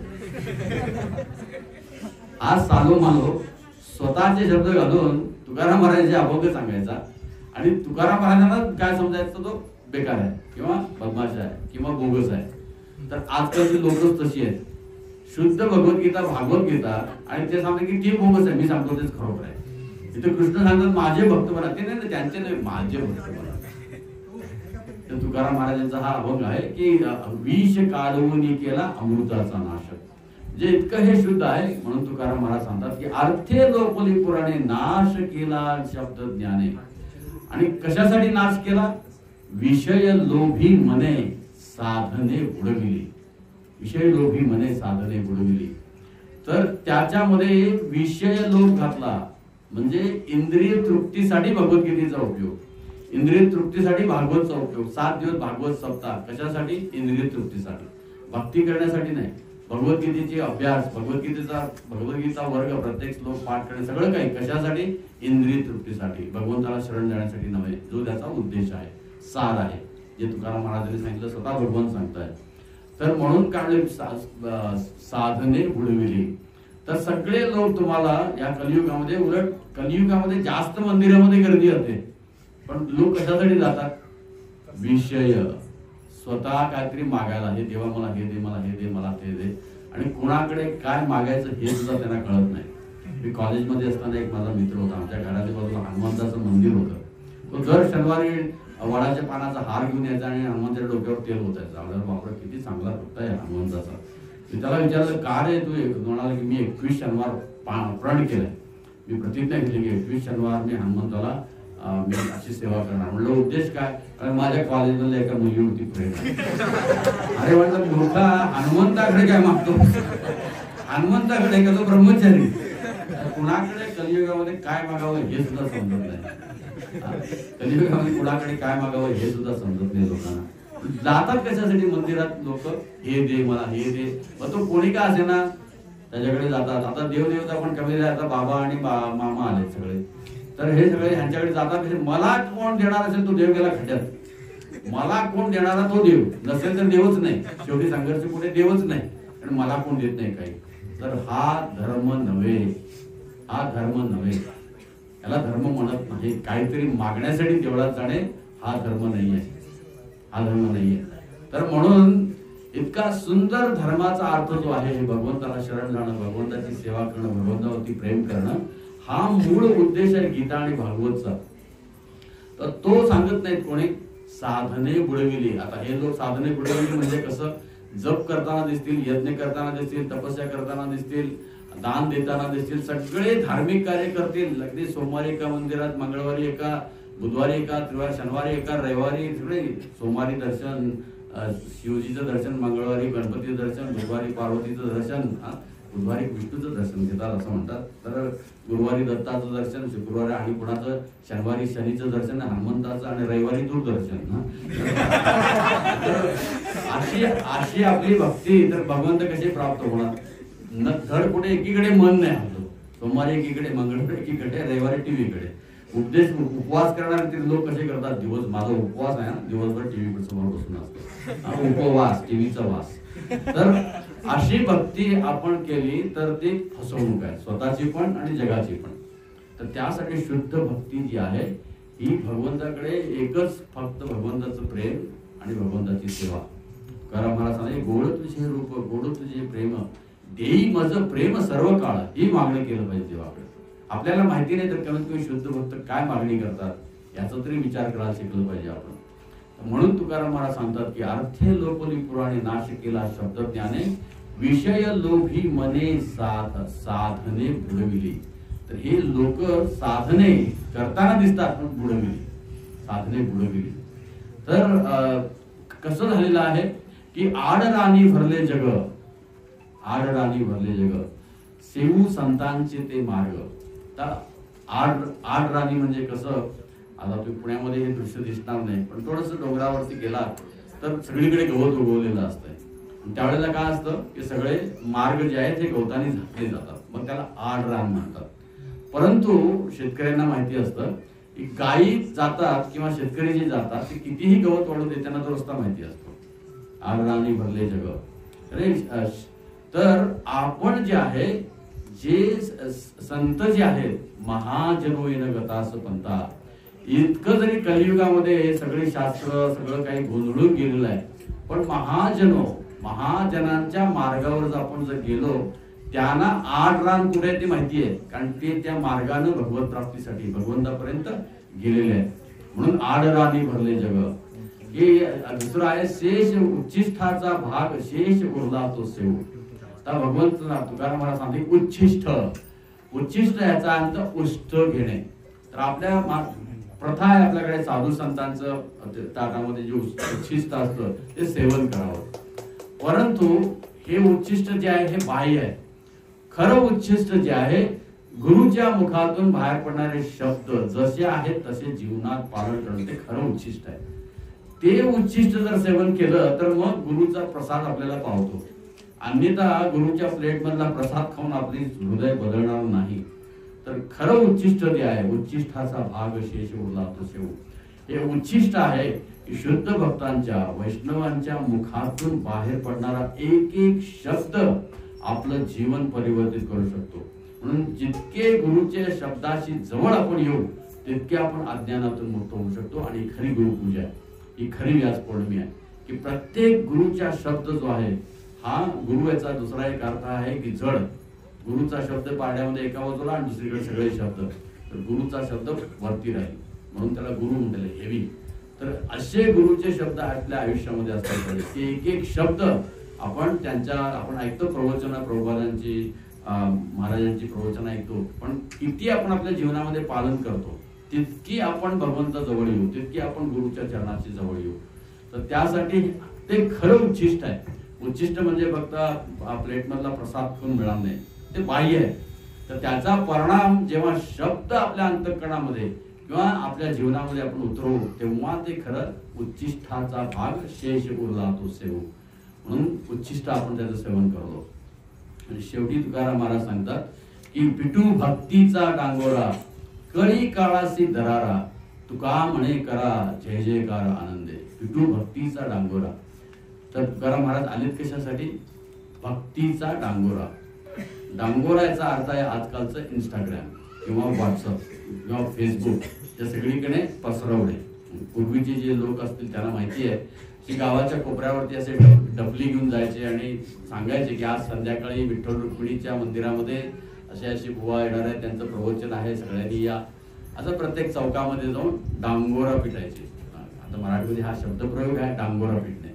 हा सालो मालो स्वतःचे शब्द घालून तुकाराम महाराजांचे अभंग सांगायचा आणि तुकाराम महाराजांना काय समजायचं तो बेकार आहे किंवा बदमाश आहे किंवा बोगस आहे. तर आजकालची लोकच तशी आहेत. शुद्ध भगवद्गीता, भागवत गीता आणि ते सांगतात की ती बोगस आहे, मी सांगतो तेच खरोखर आहे. इथे कृष्ण सांगतात माझे भक्त बना, ते नाही त्यांचे नाही, माझे भक्त बना. तर तुकाराम महाराजांचा हा अभंग आहे की विष काढवून केला अमृताचा नाश. जे इतकं हे शुद्ध आहे. म्हणून तुकाराम महाराज सांगतात की अर्थे लोपली पुराणे नाश केला शब्द ज्ञाने. आणि कशासाठी नाश केला? विषय लोभी मने साधने बुडविली. विषय लोभी मने साधने बुडविली. तर त्याच्यामध्ये विषय लोभ घातला म्हणजे इंद्रिय तृप्तीसाठी भगवद्गीतेचा उपयोग, इंद्रिय तृप्तीसाठी भागवतचा उपयोग. 7 दिवस भागवत सप्ताह कशासाठी? इंद्रिय तृप्तीसाठी, भक्ती करण्यासाठी नाही. भगवद्गीतेचे अभ्यास, भगवद्गीता वर्ग, प्रत्येक श्लोक पाठ करणे, सगळं काही कशासाठी? इंद्रिय तृप्तीसाठी, भगवंताला शरण जाण्यासाठी नव्हे, जो त्याचा उद्देश आहे, सार आहे, जे तुकाराम महाराजांनी सांगितलं, स्वतः भगवान सांगताय. तर म्हणून काढले साधने बुडविली. तर सगळे लोक तुम्हाला या कलियुगामध्ये, उलट कलियुगामध्ये जास्त मंदिरामध्ये गर्दी होते, पण लोक कशासाठी जातात? विषय, स्वतः काहीतरी मागायला, हे देवा मला हे दे, मला हे दे, मला ते दे. आणि कोणाकडे काय मागायचं हे सुद्धा त्यांना कळत नाही. मी कॉलेजमध्ये असताना एक माझा मित्र होता, आमच्या घराच्या बाजूला हनुमंताचं मंदिर होतं. तो दर शनिवारी वडाच्या पानाचा हार घेऊन यायचा आणि हनुमंताच्या डोक्यावर तेल होतायचा. आपल्याला बापरा किती चांगला भक्त आहे हनुमंताचा. मी त्याला विचारलं का रे तू? म्हणाला की मी 21 शनिवार प्रण केलंय. मी प्रतिज्ञा केली की 21 शनिवार मी हनुमंताला मी अशी सेवा करणार. म्हणलं उद्देश काय? कारण माझ्या कॉलेजमध्ये एका मुली होती प्रेम. अरे म्हणलं मोठा हनुमंताकडे काय मागतो? हनुमंताकडे का तो ब्रह्मचारी. कुणाकडे कलियुगामध्ये काय मागावं हे सुद्धा समजत नाही. कलियुगामध्ये कुणाकडे काय मागावं हे सुद्धा समजत नाही लोकांना. जातात कशासाठी मंदिरात लोक? हे दे मला, हे दे. मग तो कोणी का असे ना त्याच्याकडे जातात. आता देवदेवता पण कमी झाले, आता बाबा आणि मामा आले सगळे. तर हे सगळे ह्यांच्याकडे जातात. मला कोण देणार असेल तो देव गेला खड्ड्यात. मला कोण देणारा तो देव नसेल तर देवच नाही. शेवटी संघर्ष पुढे देवच नाही, आणि मला कोण देत नाही काही. तर हा धर्म नव्हे, हा धर्म नव्हे, याला धर्म म्हणत नाही. काहीतरी मागण्यासाठी देवळात जाणे हा धर्म नाहीये, हा धर्म नाहीये. तर म्हणून इतका सुंदर धर्माचा अर्थ जो आहे, भगवंताला शरण जाणं, भगवंताची सेवा करणं, भगवंतावरती प्रेम करणं, हा मूळ उद्देश आहे गीता आणि भागवतचा. तर तो सांगत नाहीत कोणी. साधने बुडविली. आता हे लोक साधने बुडविली म्हणजे कसं? जप करताना दिसतील, यज्ञ करताना दिसतील, तपस्या करताना दिसतील, दान देताना दिसतील, सगळे धार्मिक कार्य करतील. अगदी सोमवारी एका मंदिरात, मंगळवारी एका, बुधवारी एका, शनिवारी एका, रविवारी सगळे. सोमवारी दर्शन, शिवजीचं दर्शन, मंगळवारी गणपतीचं दर्शन, बुधवारी पार्वतीचं दर्शन, बुधवारी विष्णूचं दर्शन घेतात असं म्हणतात. तर गुरुवारी दत्ताचं दर्शन, शुक्रवारी आणि कुणाचं, शनिवारी शनीचं दर्शन, हनुमंताचं, आणि रविवारी दूरदर्शन. अशी आपली भक्ती. तर भगवंत कसे प्राप्त होणार? धड कुठे एकीकडे मन नाही आपलं. सोमवारी एकीकडे, मंगळवारी एकीकडे, रविवारी टीव्हीकडे. उपवास करणारे ते लोक कसे करतात? दिवस माझा उपवास आहे, दिवसभर टीव्ही समोर बसून असतो. उपवास, टीव्हीचा वास. तर अशी भक्ती आपण केली तर ती फसवणूक आहे, स्वतःची पण आणि जगाची पण. तर त्यासाठी शुद्ध भक्ती जी आहे ही भगवंताकडे एकच, फक्त भगवंताचं प्रेम आणि भगवंताची सेवा. कारण मला सांगा, गोड तुझे रूप, गोड तुझे प्रेम, देई मज प्रेम सर्व काळ, ही मागणी केलं पाहिजे देवाकडे. आपल्याला माहिती नाही तर कमीत कमी शुद्ध भक्त काय मागणी करतात याचा तरी विचार करायला शिकलं पाहिजे आपण. म्हणून तुकाराम महाराज सांगतात की अर्थे लोपली पुराणे नाश केला शब्द ज्ञाने, विषय लोभी मने साधने बुडविली. तर हे लोक साधने करताना दिसतात पण बुडविली, साधने बुडविली. तर कसं झालेलं आहे की आडराणी भरले जग, आडराणी भरले जग, सेवू संतांचे ते मार्ग. तर आडराणी म्हणजे कसं? आता तुम्ही पुण्यामध्ये हे दृश्य दिसणार नाही, पण थोडस डोंगरावरती गेला तर सगळीकडे गवत उगवलेलं असतंय. त्यावेळेला काय असतं की सगळे मार्ग जे आहेत ते गवताने झाकले जातात, मग त्याला आडरान म्हणतात. परंतु शेतकऱ्यांना माहिती असतं की गायी जातात किंवा शेतकरी जे जातात ते कितीही गवत वाढू दे, त्यांना तो रस्ता माहिती असतो. आडराणी भरले जग. तर आपण जे आहे, जे संत जे आहेत, महाजनोईन गतास पंथा, इतकं जरी कलियुगामध्ये हे सगळे शास्त्र सगळं काही गोंधळून गेलेलं आहे, पण महाजनांच्या मार्गावर जर आपण जर गेलो, त्यांना आडरान कुठे आहे ते माहिती आहे, कारण ते त्या मार्गाने भगवत प्राप्तीसाठी भगवंतापर्यंत गेलेले आहेत. म्हणून आडराणी भरले जग. हे दुसरं आहे शेष उच्चिष्ठाचा भाग, शेष उरला तो सेव. आता भगवंत तुकाराम महाराज सांगते उच्छिष्ट. उच्छिष्ट याचा अर्थ उष्ट घेणे. तर आपल्या प्रथा आहे आपल्याकडे साधू संतांचं ताटामध्ये जे उच्छिष्ट असतं ते सेवन करावं. परंतु हे उच्छिष्ट जे आहे हे बाह्य आहे. खरं उच्छिष्ट जे आहे गुरुच्या मुखातून बाहेर पडणारे शब्द जसे आहेत तसे जीवनात पालन करणं ते खरं उच्छिष्ट आहे. ते उच्छिष्ट जर सेवन केलं तर मग गुरुचा प्रसाद आपल्याला पावतो. अन्यथा गुरुच्या प्लेट मधला प्रसाद खाऊन आपली हृदय बदलणार नाही. तर खरं उच्छिष्ट जे आहे उच्छिष्टाचा भाग शेष उरला तो सेव. हे उच्छिष्ट आहे की शुद्ध भक्तांच्या वैष्णवांच्या मुखातून बाहेर पडणारा एक एक शब्द आपलं जीवन परिवर्तित करू शकतो. म्हणून जितके गुरुच्या शब्दाशी जवळ आपण येऊ तितके आपण अज्ञानातून मुक्त होऊ शकतो. आणि खरी गुरुपूजा आहे, ही खरी व्यास पौर्णिमा आहे की प्रत्येक गुरुचा शब्द जो आहे हा गुरु याचा दुसरा एक अर्थ आहे की जड. गुरुचा शब्द पाड्यामध्ये एका बाजूला आणि दुसरीकडे सगळे शब्द, तर गुरुचा शब्द वरती राहील म्हणून त्याला गुरु म्हटले हेवी. तर असे गुरुचे शब्द आपल्या आयुष्यामध्ये असतात पाहिजे. एक एक शब्द आपण ऐकतो प्रवचन प्रभुपादांची महाराजांची प्रवचन ऐकतो, पण किती आपण आपल्या जीवनामध्ये पालन करतो तितकी आपण भगवंत जवळ येऊ, तितकी आपण गुरुच्या चरणाची जवळ येऊ. तर त्यासाठी ते खरं उच्छिष्ट आहे. उच्छिष्ट म्हणजे फक्त प्लेट मधला प्रसाद खाऊन मिळणार नाही, ते बाह्य आहे. तर त्याचा परिणाम जेव्हा शब्द आपल्या अंतःकरणामध्ये किंवा आपल्या जीवनामध्ये आपण उतरवू तेव्हा ते खरं उच्छिष्टाचा भाग शेष उरला तो सेवू. म्हणून उच्छिष्ट आपण त्याचं सेवन करतो. आणि शेवटी तुकाराम महाराज सांगतात की पिटू भक्तीचा डांगोरा कळी काळासी दरारा तुका म्हणे करा जय जयकार आनंदे. पिटू भक्तीचा डांगोरा. तर तुकाराम महाराज आलेत कशासाठी? भक्तीचा डांगोरा. डांगोरा याचा अर्थ आहे आजकालचं इंस्टाग्राम किंवा व्हॉट्सअप किंवा फेसबुक या सगळीकडे पसरवणे. पूर्वीचे जे लोक असतील त्यांना माहिती आहे की गावाच्या कोपऱ्यावरती असे डफली घेऊन जायचे आणि सांगायचे की आज संध्याकाळी विठ्ठल रुक्मिणीच्या मंदिरामध्ये अशी बुवा येणार आहे, त्यांचं प्रवचन आहे, सगळ्यांनी या. असं प्रत्येक चौकामध्ये जाऊन डांगोरा पिटायचे. आता मराठीमध्ये हा शब्दप्रयोग आहे डांगोरा पिटणे.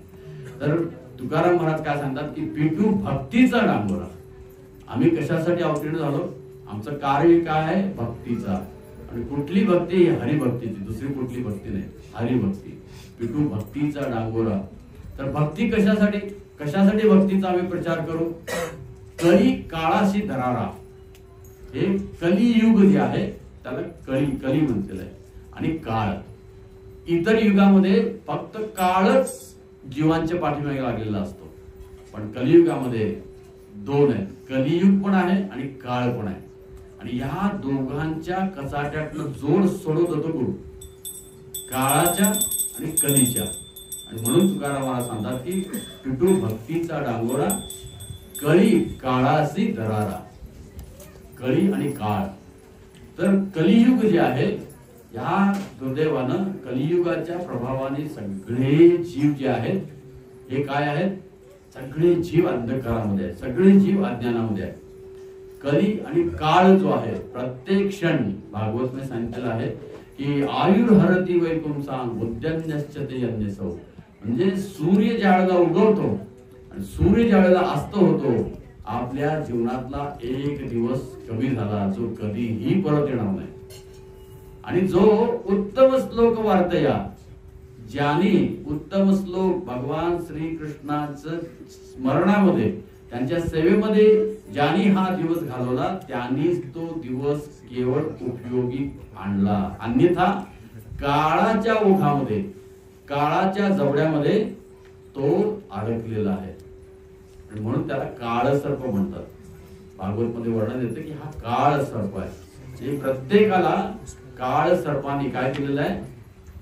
तर तुकाराम महाराज काय सांगतात की पिटू भक्तीचा डांगोरा. आम्ही कशासाठी अवतीर्ण झालो? आमचं कार्य काय आहे? भक्तीचा. आणि कुठली भक्ती? हरिभक्तीची, दुसरी कुठली भक्ती नाही, हरिभक्ती. पिटू भक्तीचा डांगोरा. तर भक्ती कशासाठी भक्तीचा आम्ही प्रचार करू? कळी काळाशी दरारा. हे कलियुग जे आहे त्याला कली म्हणलेलं आहे. आणि काळ, इतर युगामध्ये फक्त काळच जीवांच्या पाठीमागे लागलेला असतो, पण कलियुगामध्ये दोन आहेत, कलियुग पण आहे आणि काळ पण आहे. आणि या दोघांच्या कचाट्यातनं जोड सोडत होतो गुरु, काळाच्या आणि कलीच्या. आणि म्हणून तुकाराम महाराज सांगतात की पिटू भक्तीचा डांगोरा कळी काळासी दरारा. कळी आणि काळ. तर कलियुग जे आहे या दुर्दैवानं कलियुगाच्या प्रभावाने सगळे जीव जे आहेत हे काय आहेत? सगळे जीव अंधकारामध्ये आहेत, सगळे जीव अज्ञानामध्ये आहेत. कली आणि काळ जो आहे प्रत्येक क्षण भागवत मध्ये सांगितलेलं आहे की आयुर्हरती वैकुंसांग उद्यन्यश्चते अन्यसौ. म्हणजे सूर्य ज्यावेळेला उगवतो आणि सूर्य ज्यावेळेला अस्त होतो आपल्या जीवनातला एक दिवस कमी झाला जो कधीही परत येणार नाही. आणि जो उत्तम श्लोक वार्तया, ज्याने उत्तम श्लोक भगवान श्रीकृष्णाचं स्मरणामध्ये त्यांच्या सेवेमध्ये ज्यांनी हा दिवस घालवला त्यांनीच तो दिवस केवळ उपयोगी आणला. अन्यथा काळाच्या ओघामध्ये, काळाच्या जवळ्यामध्ये तो अडकलेला आहे. म्हणून त्याला काळ सर्प म्हणतात. भागवत मध्ये वर्णन येतं की हा काळ सर्प आहे. प्रत्येकाला काळ सर्पाने काय केलेलं आहे?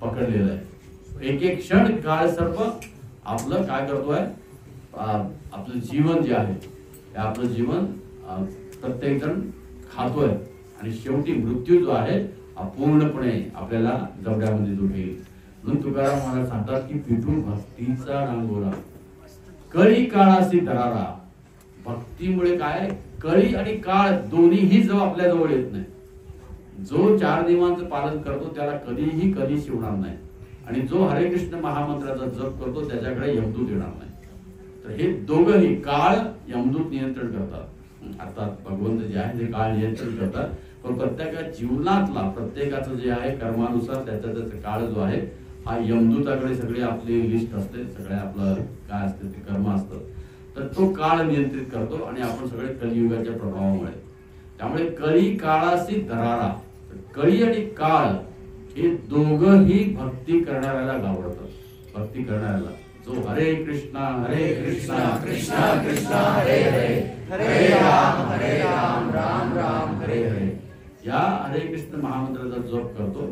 पकडलेलं आहे. एक एक क्षण काळ सर्प आपलं काय करतोय? आपलं जीवन जे आहे आपलं जीवन प्रत्येक जण खातोय आणि शेवटी मृत्यू जो आहे पूर्णपणे आपल्याला जवळ्यामध्ये जोडेल. म्हणून तुकाराम महाराज सांगतात की पिटू भक्तीचा डांगोरा कळी काळासी दरारा. भक्तीमुळे काय? कळी आणि काळ दोन्हीही जवळ आपल्या जवळ येत नाही. जो 4 नियमांचं पालन करतो त्याला कधीही कधी शिवणार नाही. आणि जो हरे कृष्ण महामंत्राचा जप करतो त्याच्याकडे यमदूत येणार नाही. तर तर हे दोघंही काळ यमदूत नियंत्रण करतात. अर्थात भगवंत जे आहे ते काळ नियंत्रण करतात, पण प्रत्येका जीवनातला प्रत्येकाचं जे आहे कर्मानुसार त्याचा काळ जो आहे हा यमदूताकडे सगळे आपली लिस्ट असते, सगळे आपलं काय असते ते कर्म असतं, तर तो काळ नियंत्रित करतो आणि आपण सगळे कलियुगाच्या प्रभावामुळे. त्यामुळे कळी काळाशी दरारा, कळी आणि काळ हे दोघंही भक्ती करणाऱ्याला आवडतात. भक्ती करणाऱ्याला जो हरे कृष्णा कृष्णा कृष्णा हरे हरे, हरे राम राम राम हरे हरे या हरे कृष्ण महामंत्राचा जप करतो.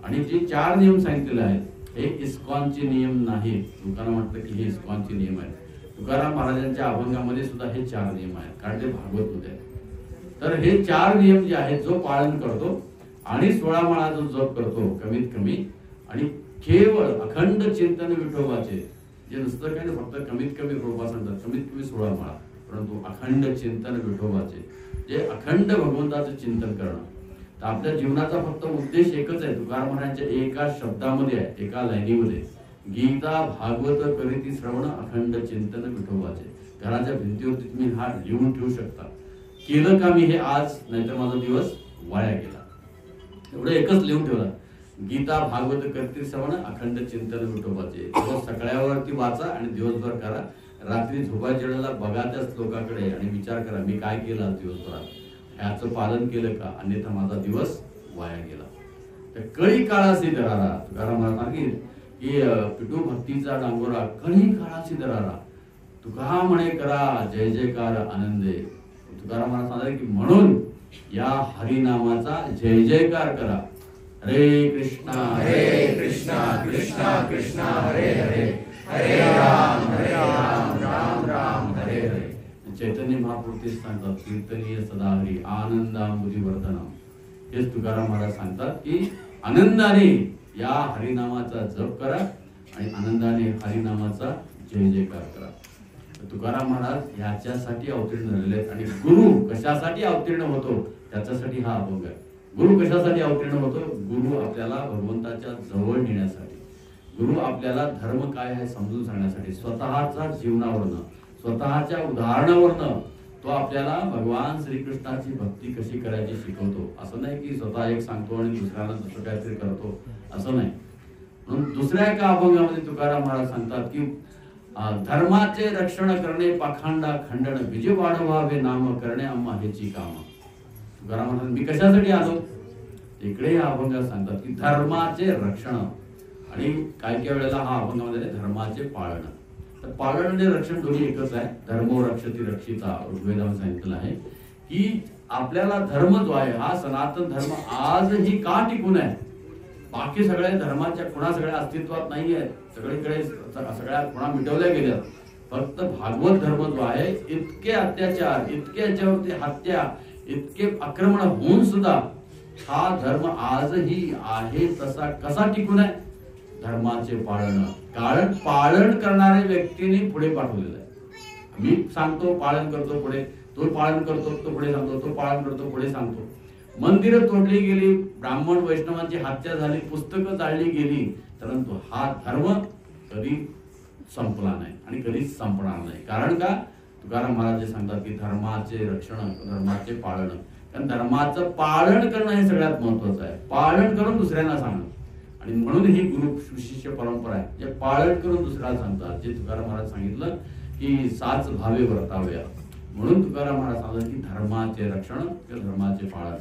आणि जे 4 नियम सांगितलेले आहेत हे इस्कॉनचे नियम नाहीत. तुकाराम म्हटलं की हे इस्कॉनचे नियम आहेत. तुकाराम महाराजांच्या अभंगामध्ये सुद्धा हे 4 नियम आहेत, कारण ते भागवत होते. तर हे 4 नियम जे आहेत जो पालन करतो आणि 16 माळा जो जप करतो कमीत कमी, आणि केवळ अखंड चिंतन विठोबाचे, जे नुसतं काय फक्त कमीत कमी रूपा सांगतात कमीत कमी 16 माळा, परंतु अखंड चिंतन विठोबाचे, जे अखंड भगवंताचं चिंतन करणं. तर आपल्या जीवनाचा फक्त उद्देश एकच आहे. तुकाराम महाराजांच्या एका शब्दामध्ये आहे, एका लाईनीमध्ये, गीता भागवत करीती श्रवण अखंड चिंतन विठोबाचे. घराच्या भिंतीवरती तुम्ही हा लिहून ठेवू शकता. केलं का मी हे आज, नाहीतर माझा दिवस वाया गेला. एवढं एकच लिहून ठेवला, गीता भागवत करीती श्रवण अखंड चिंतन विठोबाचे. रोज सकाळवरती वाचा आणि दिवसभर करा. रात्री झोपायच्या वेळेला बघा त्या श्लोकाकडे आणि विचार करा मी काय केलं आज दिवसभरात, ह्याचं पालन केलं का, अन्यथा माझा दिवस वाया गेला. तर कळी काळाशी दरारा, तुकाराम महाराज की पिटू भक्तीचा डांगोरा कळी काळाशी दरारा, तुका म्हणे करा जय जयकार आनंदे. तुकाराम महाराज सांगतात की म्हणून या हरिनामाचा जय जयकार करा. हरे कृष्णा कृष्णा कृष्णा हरे हरे, हरे राम राम राम हरे हरे. चैतन्य महापुरुष सांगतात कीर्तनीय सदा हरी आनंदांबुधी वर्धनम. हेच तुकाराम महाराज सांगतात की आनंदाने या हरिनामाचा जप करा आणि आनंदाने हरिनामाचा जय जयकार करा. तुकाराम महाराज याच्यासाठी अवतीर्ण झालेले आहेत. आणि गुरु कशासाठी अवतीर्ण होतो त्याच्यासाठी हा अभंग आहे. गुरु कशासाठी अवतीर्ण होतो? गुरु आपल्याला भगवंताच्या जवळ नेण्यासाठी, गुरु आपल्याला धर्म काय आहे समजून सांगण्यासाठी, स्वतःच्या जीवनावरनं स्वतःच्या उदाहरणावरनं तो आपल्याला भगवान श्रीकृष्णाची भक्ती कशी करायची शिकवतो. असं नाही की स्वतः एक सांगतो आणि दुसऱ्याला दुसरं काहीतरी करतो, असं नाही. म्हणून दुसऱ्या एका अभंगामध्ये तुकाराम महाराज सांगतात की धर्माचे रक्षण करणे पाखंडा खंडन, विजय वाढवावे नाम करणे आम्हा हेची काम. तुकाराम महाराज मी कशासाठी आलो, इकडे या अभंगात सांगतात की धर्माचे रक्षण, आणि काही वेळेला हा अभंगामध्ये धर्माचे पाळण. तर पाळण आणि रक्षण दोन्ही एकच आहे. धर्मो रक्षती रक्षिता ऋग्वेदामध्ये सांगितलं आहे की आपल्याला धर्म जो आहे हा सनातन धर्म आजही का टिकून आहे. बाकी सगळ्या धर्माच्या खुणा सगळ्या अस्तित्वात नाही आहेत, सगळीकडे सगळ्या खुणा मिटवल्या गेल्या. फक्त भागवत धर्म जो आहे इतके अत्याचार, इतके याच्यावरती हत्या, इतके आक्रमण होऊन सुद्धा हा धर्म आजही आहे तसा कसा टिकून आहे. धर्माचे पाळण, कारण पाळण करणाऱ्या व्यक्तीने पुढे पाठवलेलं आहे. मी सांगतो पाळण करतो पुढे, तो पाळण करतो तो पुढे सांगतो, तो पाळण करतो पुढे सांगतो. मंदिरं तोडली गेली, ब्राह्मण वैष्णवांची हत्या झाली, पुस्तकं जाळली गेली, परंतु हा धर्म कधी संपला नाही आणि कधीच संपणार नाही. कारण का? तुकाराम महाराज सांगतात की धर्माचे रक्षण, धर्माचे पाळण. कारण धर्माचं पालन करणं हे सगळ्यात महत्वाचं आहे. पालन करून दुसऱ्यांना सांगणं, आणि म्हणून ही गुरु शिष्य परंपरा आहे, जे पालन करून दुसऱ्याला सांगतात. जे तुकाराम महाराज सांगितलं की साच भावे वर्ताव्या, म्हणून तुकाराम महाराज सांगतात की धर्माचे रक्षण किंवा धर्माचे पालन.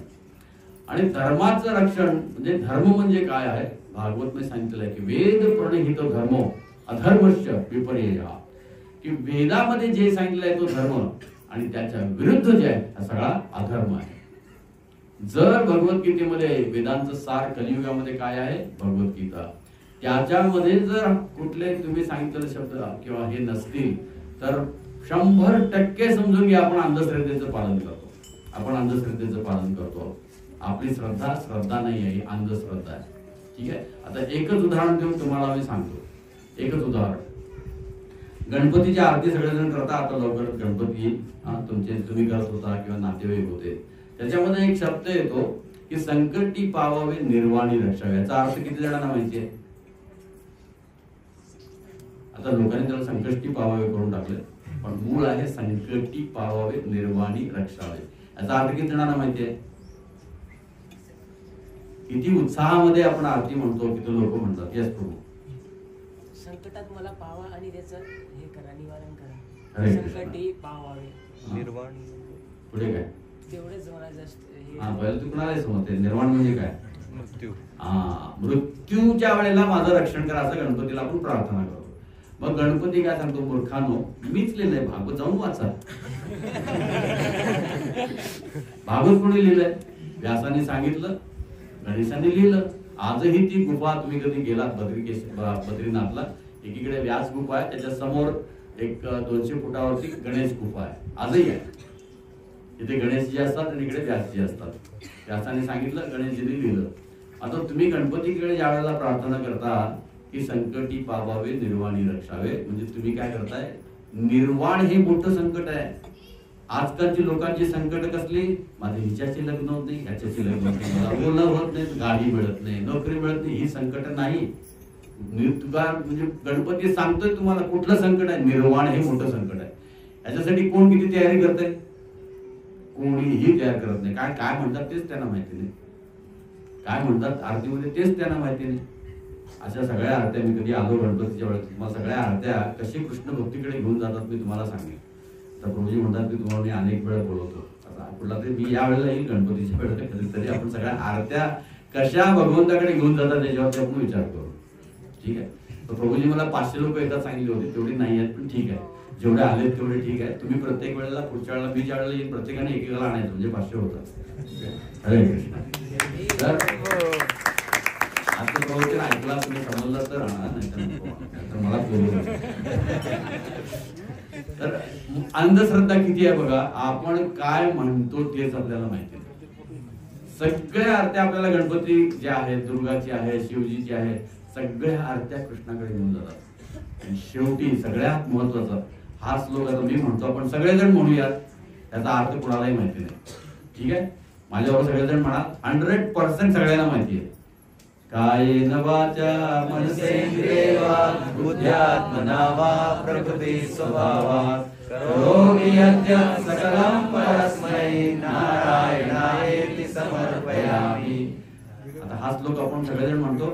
आणि धर्माचं रक्षण म्हणजे धर्म म्हणजे काय आहे. भागवत मध्ये सांगितलं आहे की वेद प्रणिहित धर्मो अधर्मश्च विपर्यय, की वेदामध्ये जे सांगितलं आहे तो धर्म आणि त्याच्या विरुद्ध जे आहे हा सगळा अधर्म आहे. जर भगवद्गीतेमध्ये वेदांचं सार कलियुगामध्ये काय आहे भगवद्गीता, त्याच्यामध्ये जर कुठले तुम्ही सांगितलेले शब्द किंवा हे नसतील तर 100% समजून घ्या आपण अंधश्रद्धेचं पालन करतो. आपण अंधश्रद्धेचं पालन करतो. आपली श्रद्धा नाही आहे, अंधश्रद्धा आहे. ठीक आहे. आता एकच उदाहरण देऊन तुम्हाला मी सांगतो. एकच उदाहरण, गणपतीची आरती सगळेजण करता. आता लवकरच गणपती येईल. तुम्ही करत होता किंवा नातेवाईक होते. त्याच्यामध्ये एक शब्द येतो की संकटी पावावे निर्वाणी रक्षावे. याचा अर्थ किती जणांना माहिती आहे? आता लोकांनी त्याला संकष्टी पावावे करून टाकले. पण मूळ आहे संकटी पावावे निर्वाणी रक्षावे. याचा अर्थ किती जणांना माहिती आहे? किती उत्साहामध्ये आपण आरती म्हणतो, किती लोक म्हणतात. यस प्रभू. संकटात मला पावा आणि त्याचं हे करा, निवारण करा. हरे संकटी पावावे निर्वाण. पुढे काय? तेवढेच मला जास्त हा पहिलं तू कुणाला समजते निर्वाण म्हणजे काय? मृत्यू. हा मृत्यूच्या वेळेला माझं रक्षण करा असं गणपतीला आपण प्रार्थना करतो. मग गणपती काय सांगतो? मूर्खानो, मीच लिहिलंय, भागवत जाऊन वाचा. भागवत कोणी लिहिलंय? व्यासाने सांगितलं, गणेशाने लिहिलं. आजही ती गुफा तुम्ही कधी गेलात बद्रीनाथला, एकीकडे व्यास गुफा आहे, त्याच्या समोर एक 200 फुटावरती गणेश गुफा आहे, आजही आहे. इथे गणेशजी असतात आणि इकडे व्यासजी असतात. व्यासाने सांगितलं, गणेशजीने लिहिलं. आता तुम्ही गणपतीकडे ज्या वेळेला प्रार्थना करता की संकटी पावावे निर्वाणी रक्षावे, म्हणजे तुम्ही काय करताय? निर्वाण हे मोठं संकट आहे. आजकालची लोकांची संकट कसली? माझे हिच्याचे लग्न होत नाही, ह्याच्याचे लग्न होत नाही, मला बोलणं होत नाही, गाडी मिळत नाही, नोकरी मिळत नाही. ही संकट नाही. म्हणजे गणपती सांगतोय तुम्हाला कुठलं संकट आहे? निर्वाण हे मोठं संकट आहे. याच्यासाठी कोण किती तयारी करते? कोणीही तयार करत नाही. काय काय म्हणतात तेच त्यांना माहिती नाही. काय म्हणतात आरतीमध्ये तेच त्यांना माहिती नाही. अशा सगळ्या आरत्या मी कधी आलो गणपतीच्या वेळेस, तुम्हाला सगळ्या आरत्या कशी कृष्ण भक्तीकडे घेऊन जातात मी तुम्हाला सांगेन. तर प्रभूजी म्हणतात की तुम्हाला मी अनेक वेळा बोलवतो. आता कुठला तरी मी या वेळेला येईल गणपतीच्या वेळेला कधीतरी आपण सगळ्या आरत्या कशा भगवंताकडे घेऊन जातात त्याच्यावरती आपण विचार करू. ठीक आहे. तर प्रभूजी मला 500 लोक येतात सांगितले होते, तेवढी नाही आहेत, पण ठीक आहे, जेवढे आलेत तेवढे ठीक आहे. तुम्ही प्रत्येक वेळेला पुढच्या वेळेला मी ज्या वेळेला येईल प्रत्येकाने एकेकाला आणायचं, म्हणजे 500 होतात. हरे कृष्ण. तर आता प्रवचन ऐकला तुम्ही समजलं तर आणा, नाही मला बोलू. तर अंधश्रद्धा किती आहे बघा. आपण काय म्हणतो तेच आपल्याला माहिती नाही. सगळ्या आरत्या आपल्याला गणपती जे आहेत, दुर्गाची आहे, शिवजीची आहे, सगळ्या आरत्या कृष्णाकडे घेऊन जातात. आणि शेवटी सगळ्यात महत्वाचा हा श्लोक आता मी म्हणतो, आपण सगळेजण म्हणूयात, त्याचा अर्थ कुणालाही माहिती नाही. ठीक आहे. माझ्याबरोबर सगळेजण म्हणा. 100% सगळ्यांना माहिती आहे. कायेन वाचा मनसेंद्रियेण बुद्ध्यात्मना वा प्रकृती स्वभावात् करोमि यद्यत् सकलं परस्मै नारायणायेति समर्पयामि. आता हा श्लोक आपण सगळेजण म्हणतो.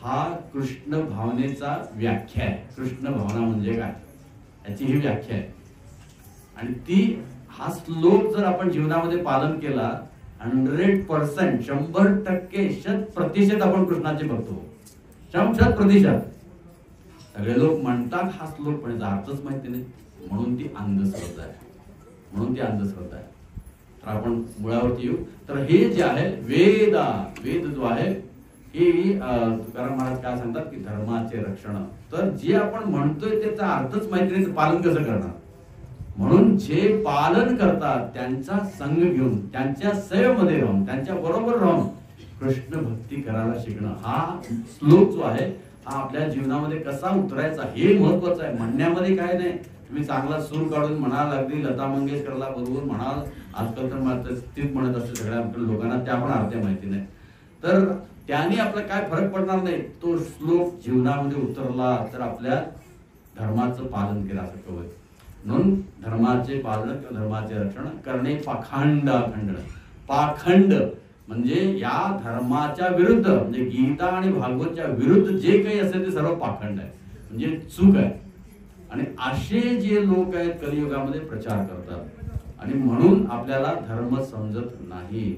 हा कृष्ण भावनेचा व्याख्या आहे. कृष्ण भावना म्हणजे काय याची ही व्याख्या आहे. आणि ती हा श्लोक जर आपण जीवनामध्ये पालन केला 100%, 100%, 100% आपण कृष्णाचे भक्त होऊ. 100%. सगळे लोक म्हणतात हा श्लोक, पण याचा अर्थच माहिती नाही, म्हणून ती अंधश्रद्धा आहे. म्हणून ती अंधश्रद्धा आहे. तर आपण मुळावरती येऊ. तर हे जे आहे वेद जो आहे हे तुकाराम महाराज काय सांगतात की धर्माचे रक्षण. तर जे आपण म्हणतोय त्याचा अर्थच माहिती नाही तर पालन कसं करणार? म्हणून जे पालन करतात त्यांचा संग घेऊन, त्यांच्या सेवेमध्ये राहून, त्यांच्या बरोबर राहून कृष्ण भक्ती करायला शिकणं, हा श्लोक जो आहे हा आपल्या जीवनामध्ये कसा उतरायचा हे महत्वाचं आहे. म्हणण्यामध्ये काय नाही. तुम्ही चांगला सूर काढून म्हणाल, अगदी लता मंगेशकरला बरोबर म्हणाल. आजकाल तर तीच म्हणत असते सगळ्या लोकांना, त्या पण अर्थ माहिती नाही. तर त्याने आपला काय फरक पडणार नाही. तो श्लोक जीवनामध्ये उतरला तर आपल्या धर्माचं पालन केलं असं कवय. म्हणून धर्माचे पालन किंवा धर्माचे रक्षण करणे पाखंड. पाखंड म्हणजे या धर्माच्या विरुद्ध, म्हणजे गीता आणि भागवतच्या विरुद्ध जे काही असेल ते सर्व पाखंड आहे, म्हणजे चूक आहे. आणि असे जे लोक आहेत कलियुगामध्ये प्रचार करतात आणि म्हणून आपल्याला धर्म समजत नाही.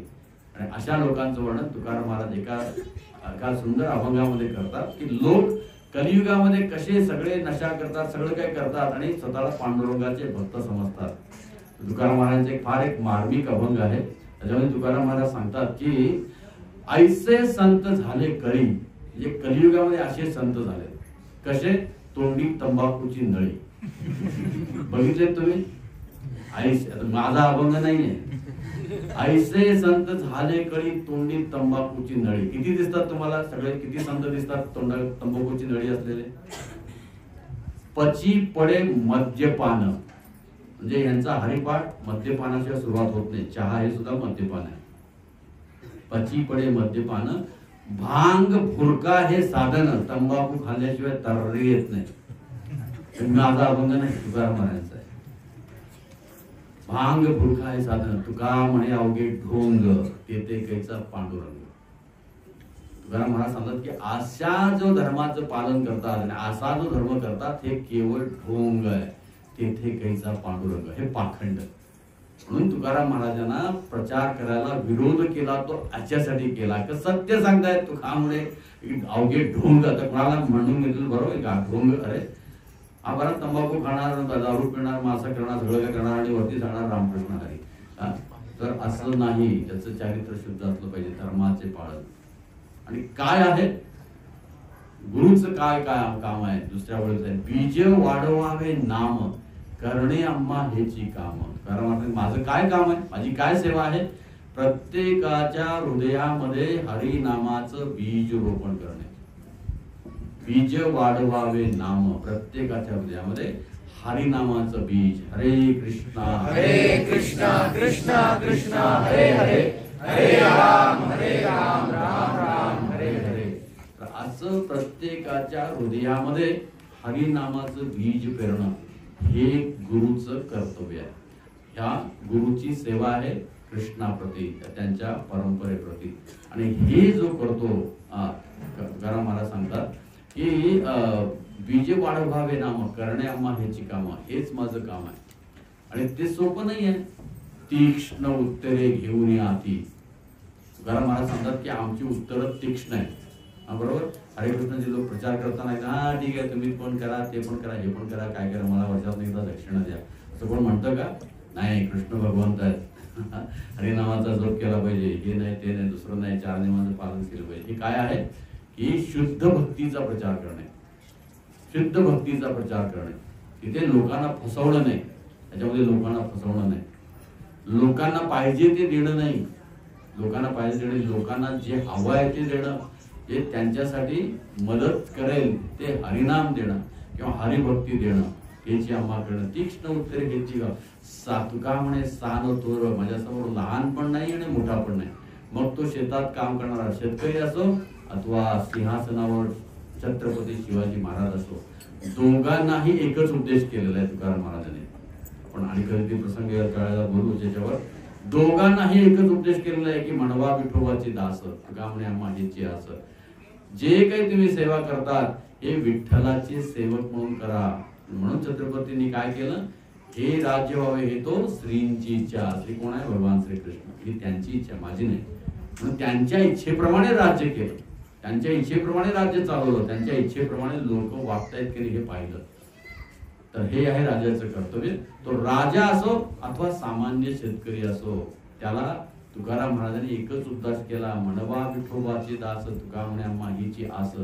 आणि अशा लोकांचं वर्णन तुकाराम महाराज एका सुंदर अभंगामध्ये करतात की लोक कलियुगामध्ये कसे सगळे नशा करतात, सगळं काही करतात आणि स्वतःला पांडुरंगाचे भक्त समजतात. तुकाराम महाराजांचे फार एक मार्मिक अभंग आहे. त्याच्यामध्ये तुकाराम महाराज सांगतात की ऐसे संत झाले कळी, म्हणजे कलियुगामध्ये असे संत झाले कसे? तोंडी तंबाखूची नळी. बघितले तुम्ही? माझा अभंग नाहीये. ऐसे संत झाले कळी तोंडी तंबाखूची नळी. किती दिसतात तुम्हाला सगळे? किती संत दिसतात तोंडात तंबाखूची नळी असलेले? पची पडे मद्यपान, म्हणजे यांचा हरिपाठ मद्यपानाशिवाय सुरुवात होत नाही. चहा हे सुद्धा मद्यपान आहे. पची पडे मद्यपान, भांग फुरका हे साधन, तंबाखू खाल्ल्याशिवाय तर्री येत नाही. माझा अभंग नाही, तुकाराम महाराजांचा आहे. भांग पुरखा साधन तुका म्हणे अवघे ढोंग तेथे कैचा पांडुरंग. तुकाराम महाराज सांगतात की अशा जो धर्माचं पालन करतात आणि असा जो धर्म करतात हे केवळ ढोंग आहे, तेथे कैचा पांडुरंग, हे पाखंड. म्हणून तुकाराम महाराजांना प्रचार करायला विरोध केला तो याच्यासाठी केला की सत्य सांगतायत तुका म्हणे अवघे ढोंग. आता कोणाला म्हणून घेतलं बरोबर का ढोंग, अरे हा बरा तंबाखू खाणार, दारू पिणार, मासा करणार, सगळं काय करणार आणि वरती सांगणार रामकृष्ण हरी. तर असं नाही, त्याचं चारित्र्य शुद्ध असलं पाहिजे, धर्माचे पालन. आणि काय आहे गुरुचं काय काय काम आहे दुसऱ्या वेळेस आहे, बीज वाढवावे नाम करणे आम्हा हेची काम. कारण माझं काय काम आहे, माझी काय सेवा आहे, प्रत्येकाच्या हृदयामध्ये हरिनामाचं बीज रोपण करणे. बीज वाढवावे नाम, प्रत्येकाच्या हृदयामध्ये हरिनामाचं बीज. हरे कृष्णा कृष्णा कृष्णा हरे हरे, हरे राम राम राम हरे हरे. असं प्रत्येकाच्या हृदयामध्ये हरिनामाचं बीज पेरणं हे गुरुचं कर्तव्य आहे. ह्या गुरुची सेवा आहे कृष्णाप्रती, त्यांच्या परंपरेप्रती. आणि हे जो करतो, तुकाराम महाराज सांगतात की बीज वाढवावे नाम करणे आम्हा ह्याची कामं, हेच माझं काम आहे. आणि ते सोपं नाही आहे. तीक्ष्ण उत्तरे घेऊन या हाती. तुकाराम महाराज सांगतात की आमची उत्तरं तीक्ष्ण आहेत. बरोबर, हरिकृष्णाचे लोक प्रचार करताना हा ठीक आहे तुम्ही पण करा, ते पण करा, हे पण करा, काय करा, मला वर्षात एकदा दक्षिणा द्या, असं कोण म्हणतं का? नाही, कृष्ण भगवंत आहेत, हरिनामाचा जप केला पाहिजे, हे नाही ते नाही दुसरं नाही, 4 नियमांचं पालन केलं पाहिजे. हे काय आहे की शुद्ध भक्तीचा प्रचार करणे, शुद्ध भक्तीचा प्रचार करणे. तिथे लोकांना फसवणं नाही, त्याच्यामध्ये लोकांना फसवणं नाही, लोकांना पाहिजे ते देणं नाही, लोकांना पाहिजे ते, लोकांना जे हवं आहे ते देणं, जे त्यांच्यासाठी मदत करेल ते हरिनाम देणं किंवा हरिभक्ती देणं, याची आम्हा करणं. तीक्ष्ण उत्तरे घ्यायची का तुका म्हणे सान तोर, माझ्यासमोर लहान पण नाही आणि मोठा पण नाही. मग तो शेतात काम करणारा शेतकरी असो अथवा सिंहासनावर छत्रपती शिवाजी महाराज असो, दोघांनाही एकच उद्देश केलेला आहे तुकाराम महाराजांनी. आपण आणि कधी प्रसंग कळायला बोलू त्याच्यावर. दोघांनाही एकच उद्देश केलेला आहे की म्हणवा विठोबाची दास, तुका म्हणे आम्हा हेची आस. जे काही तुम्ही सेवा करतात हे विठ्ठलाचे सेवक म्हणून करा. म्हणून छत्रपतींनी काय केलं, हे राज्य व्हावे हे तो श्रींची इच्छा. श्री कोण आहे? भगवान श्रीकृष्ण. ही त्यांची इच्छा, माझी नाही. म्हणून त्यांच्या इच्छेप्रमाणे राज्य केलं, त्यांच्या इच्छेप्रमाणे राज्य चालवलं, त्यांच्या इच्छेप्रमाणे लोक वागतायत की हे पाहिलं. तर हे आहे राजाचं कर्तव्य. तो राजा असो अथवा सामान्य शेतकरी असो, त्याला तुकाराम महाराजांनी एकच उद्देश केला, म्हणवा विठोबाची दास, तुका म्हणे आम्हा हीची आस.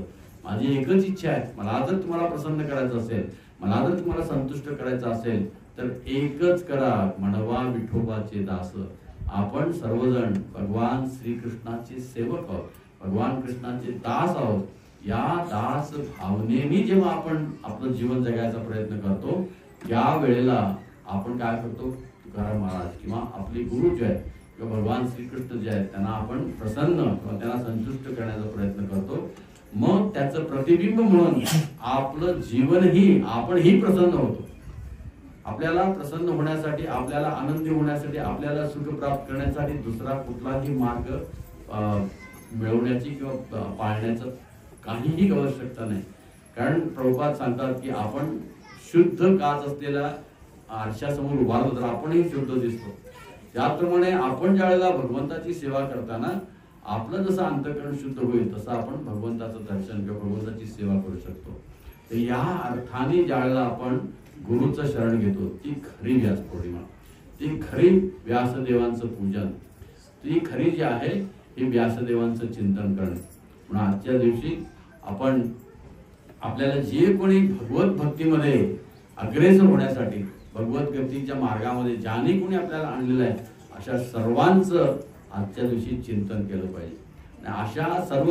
माझी एकच इच्छा आहे, मला जर तुम्हाला प्रसन्न करायचं असेल, मला जर तुम्हाला संतुष्ट करायचं असेल तर एकच करा, म्हणवा विठोबाचे दास. आपण सर्वजण भगवान श्रीकृष्णाचे सेवक आहोत, भगवान कृष्णाचे दास आहोत. या दास भावनेने जेव्हा आपण आपलं जीवन जगायचा प्रयत्न करतो, त्या वेळेला आपण काय करतो, तुकाराम महाराज किंवा आपले गुरु जे आहेत किंवा भगवान श्रीकृष्ण जे आहेत त्यांना आपण प्रसन्न किंवा त्यांना संतुष्ट करण्याचा प्रयत्न करतो. मग त्याचं प्रतिबिंब म्हणून आपलं जीवनही आपणही प्रसन्न होतो. आपल्याला प्रसन्न होण्यासाठी, आपल्याला आनंदी होण्यासाठी, आपल्याला सुख प्राप्त करण्यासाठी दुसरा कुठलाही मार्ग मिळवण्याची किंवा पाळण्याचं काहीही आवश्यकता नाही. कारण प्रभुपाद सांगतात की आपण शुद्ध काच असलेल्या आरशासमोर उभा राहतो तर आपणही शुद्ध दिसतो. त्याप्रमाणे आपण ज्या वेळेला भगवंताची सेवा करताना आपलं जसं अंतःकरण शुद्ध होईल तसं आपण भगवंताचं दर्शन किंवा भगवंताची सेवा करू शकतो. तर या अर्थाने ज्या वेळेला आपण गुरुचं शरण घेतो, ती खरी व्यास पौर्णिमा, ती खरी व्यासदेवांचं पूजन, ती खरी जी आहे हे व्यासदेवांचं चिंतन करणं. म्हणून आजच्या दिवशी आपण आपल्याला जे कोणी भगवत भक्तीमध्ये अग्रेसर होण्यासाठी, भगवत भक्तीच्या मार्गामध्ये ज्याने कोणी आपल्याला आणलेलं आहे, अशा सर्वांचं आजच्या दिवशी चिंतन केलं पाहिजे. आणि अशा सर्व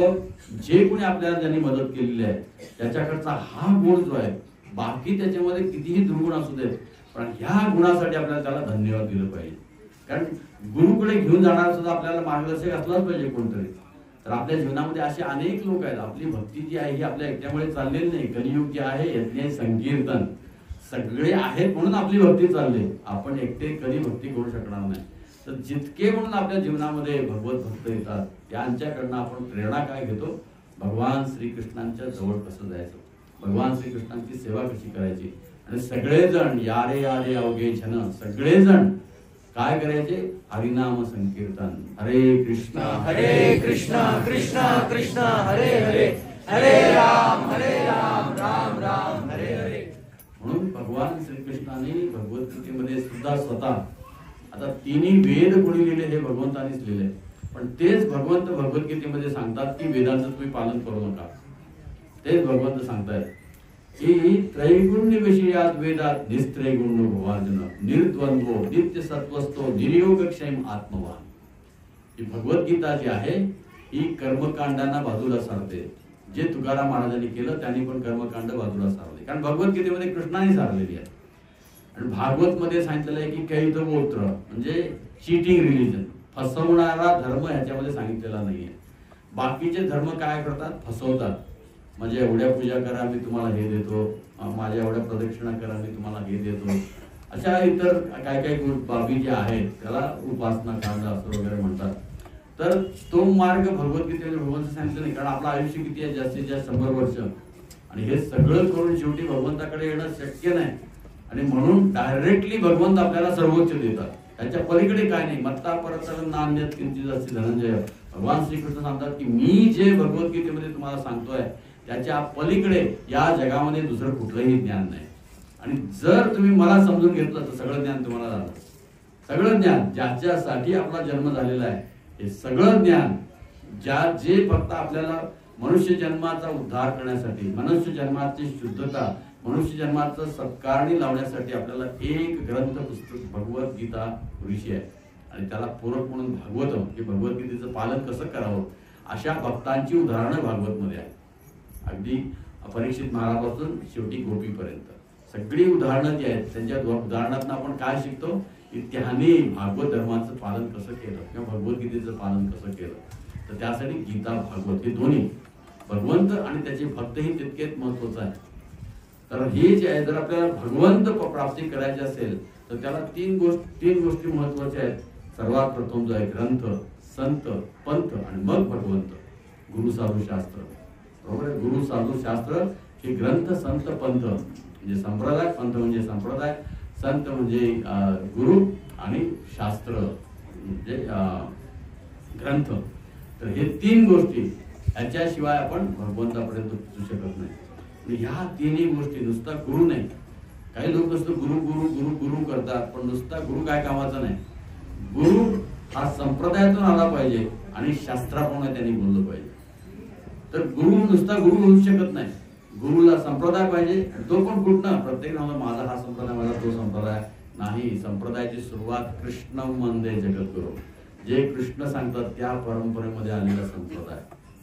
जे कोणी आपल्याला ज्यांनी मदत केलेली आहे त्याच्याकडचा हा गुण जो आहे, बाकी त्याच्यामध्ये कितीही दुर्गुण असू देत, पण ह्या गुणासाठी आपल्याला त्याला धन्यवाद दिलं पाहिजे. कारण गुरुकडे घेऊन जाणार सुद्धा आपल्याला मार्गदर्शक असलाच पाहिजे कोणतरी. तर आपल्या जीवनामध्ये असे अनेक लोक आहेत. आपली भक्ती जी आहे ही आपल्या एकट्यामुळे चाललेली नाही. कलियुग जे आहे यज्ञ संकीर्तन, सगळे आहेत म्हणून आपली भक्ती चालली. आपण एकटे कधी भक्ती करू शकणार नाही. तर जितके म्हणून आपल्या जीवनामध्ये भगवत भक्त येतात त्यांच्याकडनं आपण प्रेरणा काय घेतो, भगवान श्रीकृष्णांच्या जवळ कसं जायचं, भगवान श्रीकृष्णांची सेवा कशी करायची. आणि सगळेजण यारे यारे अवघे जन, सगळेजण काय करायचे, हरिनाम संकीर्तन, हरे कृष्णा कृष्णा कृष्णा हरे हरे, हरे राम राम राम हरे हरे. म्हणून भगवान श्रीकृष्णाने भगवद्गीतेमध्ये सुद्धा स्वतः, आता तिन्ही वेद कोणी लिहिले हे भगवंतानीच लिहिले, पण तेच भगवंत भगवद्गीतेमध्ये सांगतात की वेदांचं तुम्ही पालन करू नका. तेच भगवंत सांगतायत की त्रैगुण्य विषयात वेदात निस्त्रैगुण्य भवार्जुन, निर्द्वंद्वो नित्य सत्वस्थो निर्योगक्षेम आत्मवान. ही भगवद्गीता जी आहे ही कर्मकांडांना बाजूला सारते. जे तुकाराम महाराजांनी केलं त्यांनी पण कर्मकांड बाजूला सारले, कारण भगवद्गीतेमध्ये कृष्णाने सारलेली आहे. आणि भागवत मध्ये सांगितलेलं आहे की काही तो गोत्र म्हणजे चीटिंग रिलीजन, फसवणारा धर्म ह्याच्यामध्ये सांगितलेला नाहीये. बाकीचे धर्म काय करतात, फसवतात. म्हणजे एवढ्या पूजा करा मी तुम्हाला हे देतो, माझ्या एवढ्या प्रदक्षिणा करा मी तुम्हाला हे देतो, अशा इतर काय काय बाबी ज्या आहेत त्याला उपासना कांड असं वगैरे म्हणतात. तर तो मार्ग भगवद्गीतेमध्ये भगवंत सांगितलं नाही, कारण आपलं आयुष्य किती आहे, जास्तीत जास्त 100 वर्ष, आणि हे सगळं करून शेवटी भगवंताकडे येणं शक्य नाही. आणि म्हणून डायरेक्टली भगवंत आपल्याला सर्वोच्च देतात, त्याच्या पलीकडे काय नाही. मत्ता परतलं नान्यत किंचित अस्ति धनंजय. भगवान श्रीकृष्ण सांगतात की मी जे भगवद्गीतेमध्ये तुम्हाला सांगतोय त्याच्या पलीकडे या जगामध्ये दुसरं कुठलंही ज्ञान नाही. आणि जर तुम्ही मला समजून घेतलं तर सगळं ज्ञान तुम्हाला झालं. सगळं ज्ञान ज्याच्यासाठी आपला जन्म झालेला आहे हे सगळं ज्ञान जे फक्त आपल्याला मनुष्य जन्माचा उद्धार करण्यासाठी, मनुष्य जन्माची शुद्धता, मनुष्य जन्माचं सत्कारणी लावण्यासाठी आपल्याला एक ग्रंथ पुस्तक भगवद्गीता पुरेशी आहे. आणि त्याला पूरक म्हणून भागवत, की भगवद्गीतेचं पालन कसं करावं अशा भक्तांची उदाहरणं भागवतमध्ये आहेत. अगदी परीक्षित महाराजापासून शेवटी गोपीपर्यंत सगळी उदाहरणं जी आहेत त्यांच्या उदाहरणातून आपण काय शिकतो की त्याने भागवत धर्माचं पालन कसं केलं किंवा भगवद्गीतेचं पालन कसं केलं. तर त्यासाठी गीता भागवत हे दोन्ही भगवंत आणि त्याचे भक्तही तितकेच महत्वाचं आहे. तर हे जे आहे, जर आपल्याला भगवंत प्राप्ती करायची असेल तर त्याला तीन गोष्टी महत्वाच्या आहेत. सर्वात प्रथम जो आहे ग्रंथ, संत, पंथ आणि मग भगवंत, गुरु साधू शास्त्र. बरोबर आहे. गुरु साधू शास्त्र हे ग्रंथ, संत, पंथ म्हणजे संप्रदाय, पंथ म्हणजे संप्रदाय, संत म्हणजे गुरु आणि शास्त्र म्हणजे ग्रंथ. तर हे तीन गोष्टी याच्याशिवाय आपण भगवंतापर्यंत पोहोचू शकत नाही. ह्या तिन्ही गोष्टी, नुसता गुरु नाही. काही लोक नुसतं गुरु गुरु गुरु गुरु करतात, पण नुसता गुरु काय कामाचा नाही. गुरु हा संप्रदायातून आला पाहिजे आणि शास्त्राप्रमाणे त्यांनी बोललं पाहिजे. तर गुरु नुसता गुरु होऊ शकत नाही. गुरुला संप्रदाय पाहिजे, तो पण कुठनं, प्रत्येक माझा हा संप्रदाय, माझा तो संप्रदाय नाही. संप्रदायाची सुरुवात कृष्ण वंदे जगद्गुरु, जे कृष्ण सांगतात त्या परंपरेमध्ये आलेला संप्रदाय.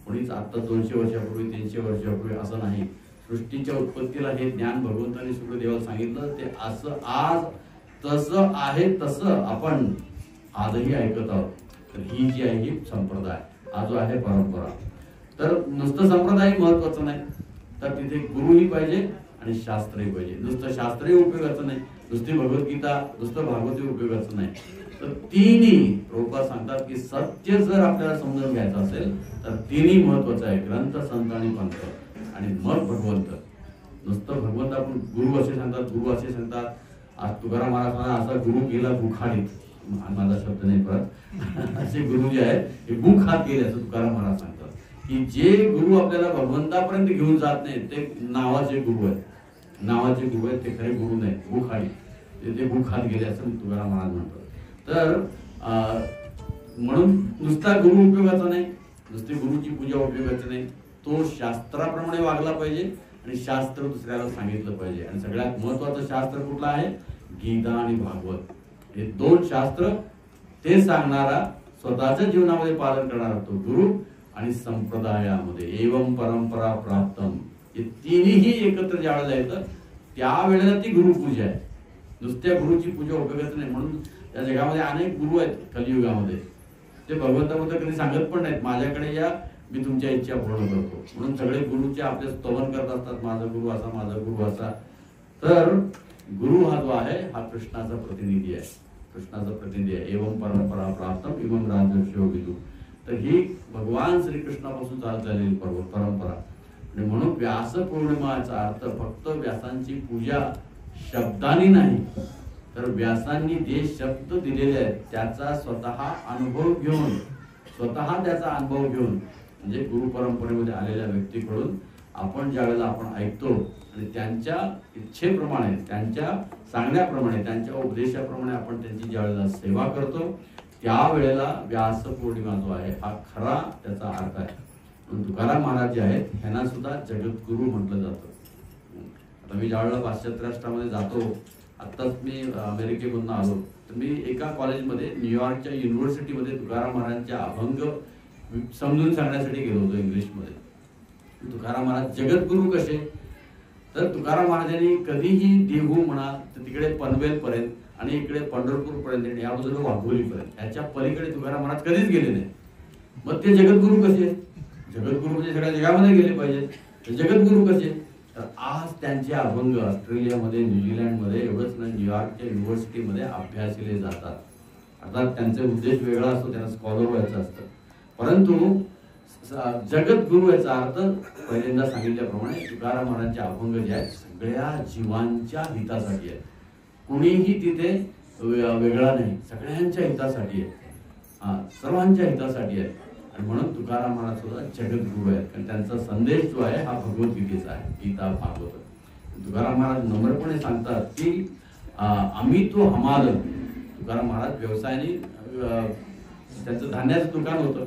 कोणीच आता 200 वर्षापूर्वी 300 वर्षापूर्वी असं नाही. सृष्टीच्या उत्पत्तीला हे ज्ञान भगवंतांनी सगळं देवाला सांगितलं. ते असं आज तसं आहे तसं आपण आजही ऐकत आहोत. तर ही जी आहे ही संप्रदाय, हा जो आहे परंपरा. तर नुसतं संप्रदाय महत्वाचं नाही, तर तिथे गुरुही पाहिजे आणि शास्त्रही पाहिजे. नुसतं शास्त्रही उपयोगाचं नाही, नुसती भगवद्गीता, नुसतं भागवतही उपयोगाचं नाही. तर तिन्ही प्रभुपाद सांगतात की सत्य जर आपल्याला समजून घ्यायचं असेल तर तिन्ही महत्वाचं आहे, ग्रंथ, संत आणि पंथ आणि मग भगवंत. नुसतं भगवंत आपण गुरु असे सांगतात, गुरु असे सांगतात. आज तुकाराम महाराजांना असा गुरु गेला गुखाडीत, माझा शब्द नाही परत, असे गुरु जे आहेत हे गुखात गेले असं तुकाराम महाराज सांगतात. की जे गुरु आपल्याला भगवंतापर्यंत घेऊन जात नाही ते नावाचे गुरु आहेत, नावाचे गुरु आहेत, ते खरे गुरु नाही, गुखाडी, ते गुखात गेले असं तुकाराम महाराज म्हणतात. तर म्हणून नुसता गुरु उपयोगाचा नाही, नुसती गुरुची पूजा उपयोगाची नाही. तो शास्त्राप्रमाणे वागला पाहिजे आणि शास्त्र दुसऱ्याला सांगितलं पाहिजे. आणि सगळ्यात महत्वाचं शास्त्र कुठलं आहे, गीता आणि भागवत. हे दोन शास्त्र, ते सांगणारा, स्वतःच्या जीवनामध्ये पालन करणारा तो गुरु आणि संप्रदायामध्ये एवं परंपरा प्राप्तम, हे तिन्ही एकत्र ज्या वेळेला येतं त्यावेळेला ती गुरुपूजा आहे. नुसत्या गुरुची पूजा उपयोगाचं नाही. म्हणून या जगामध्ये अनेक गुरु आहेत कलियुगामध्ये, ते भगवंताबद्दल कधी सांगत पण नाहीत, माझ्याकडे या मी तुमच्या इच्छा पूर्ण करतो. म्हणून सगळे गुरुचे आपले स्तवन करत असतात, माझा गुरु असा, माझा गुरु असा. तर गुरु हा जो आहे हा कृष्णाचा प्रतिनिधी आहे, कृष्णाचा प्रतिनिधी आहे. एवं परंपरा प्राप्तम इमं राजर्षयो विदु. तर ही भगवान श्रीकृष्णापासून चालत आलेली परंपरा. आणि म्हणून व्यास पौर्णिमाचा अर्थ फक्त व्यासांची पूजा शब्दांनी नाही, तर व्यासांनी जे शब्द दिलेले आहेत त्याचा स्वतः अनुभव घेऊन, स्वतः त्याचा अनुभव घेऊन, म्हणजे गुरु परंपरेमध्ये आलेल्या व्यक्तीकडून आपण ज्यावेळेला आपण ऐकतो आणि त्यांच्या इच्छेप्रमाणे, त्यांच्या सांगण्याप्रमाणे, त्यांच्या उपदेशाप्रमाणे आपण त्यांची ज्यावेळेला सेवा करतो, त्यावेळेला व्यास पौर्णिमा जो आहे हा खरा त्याचा अर्थ आहे. तुकाराम महाराज जे आहेत ह्यांना सुद्धा जगद्गुरु म्हटलं जातं. आता मी ज्यावेळेला पाश्चात्य राष्ट्रामध्ये जातो, आत्ताच मी अमेरिकेमधून आलो, तर मी एका कॉलेजमध्ये न्यूयॉर्कच्या युनिव्हर्सिटीमध्ये तुकाराम महाराजांचे अभंग समजून सांगण्यासाठी गेलो होतो इंग्लिशमध्ये. तुकाराम महाराज जगद्गुरु कसे, तर तुकाराम महाराजांनी कधीही देहू म्हणा तर तिकडे पनवेल पर्यंत आणि इकडे पंढरपूर पर्यंत, या बाजूला वाघोली पर्यंत, याच्या पलीकडे तुकाराम महाराज कधीच गेले नाही. मग ते जगद्गुरु कसे, जगद्गुरु म्हणजे सगळ्या जगामध्ये गेले पाहिजेत, तर जगद्गुरु कसे, तर आज त्यांचे अभंग ऑस्ट्रेलियामध्ये, न्यूझीलंडमध्ये, एवढंच नाही न्यूयॉर्कच्या युनिव्हर्सिटीमध्ये अभ्यासले जातात. अर्थात त्यांचा उद्देश वेगळा असतो, त्यांना स्कॉलर व्हायचं असतं, परंतु जगद्गुरु याचा अर्थ पहिल्यांदा सांगितल्याप्रमाणे तुकाराम महाराजांचे अभंग जे आहेत सगळ्या जीवांच्या हितासाठी आहेत. कुणीही तिथे वेगळा नाही, सगळ्यांच्या हितासाठी आहे, सर्वांच्या हितासाठी आहे. आणि म्हणून तुकाराम महाराज सुद्धा जगद्गुरु आहेत, कारण त्यांचा संदेश जो आहे हा भगवद्गीतेचा आहे, गीता भागवत. तुकाराम महाराज नम्रपणे सांगतात की आम्ही तो हमाल. तुकाराम महाराज व्यवसायाने त्यांचं धान्याचं दुकान होतं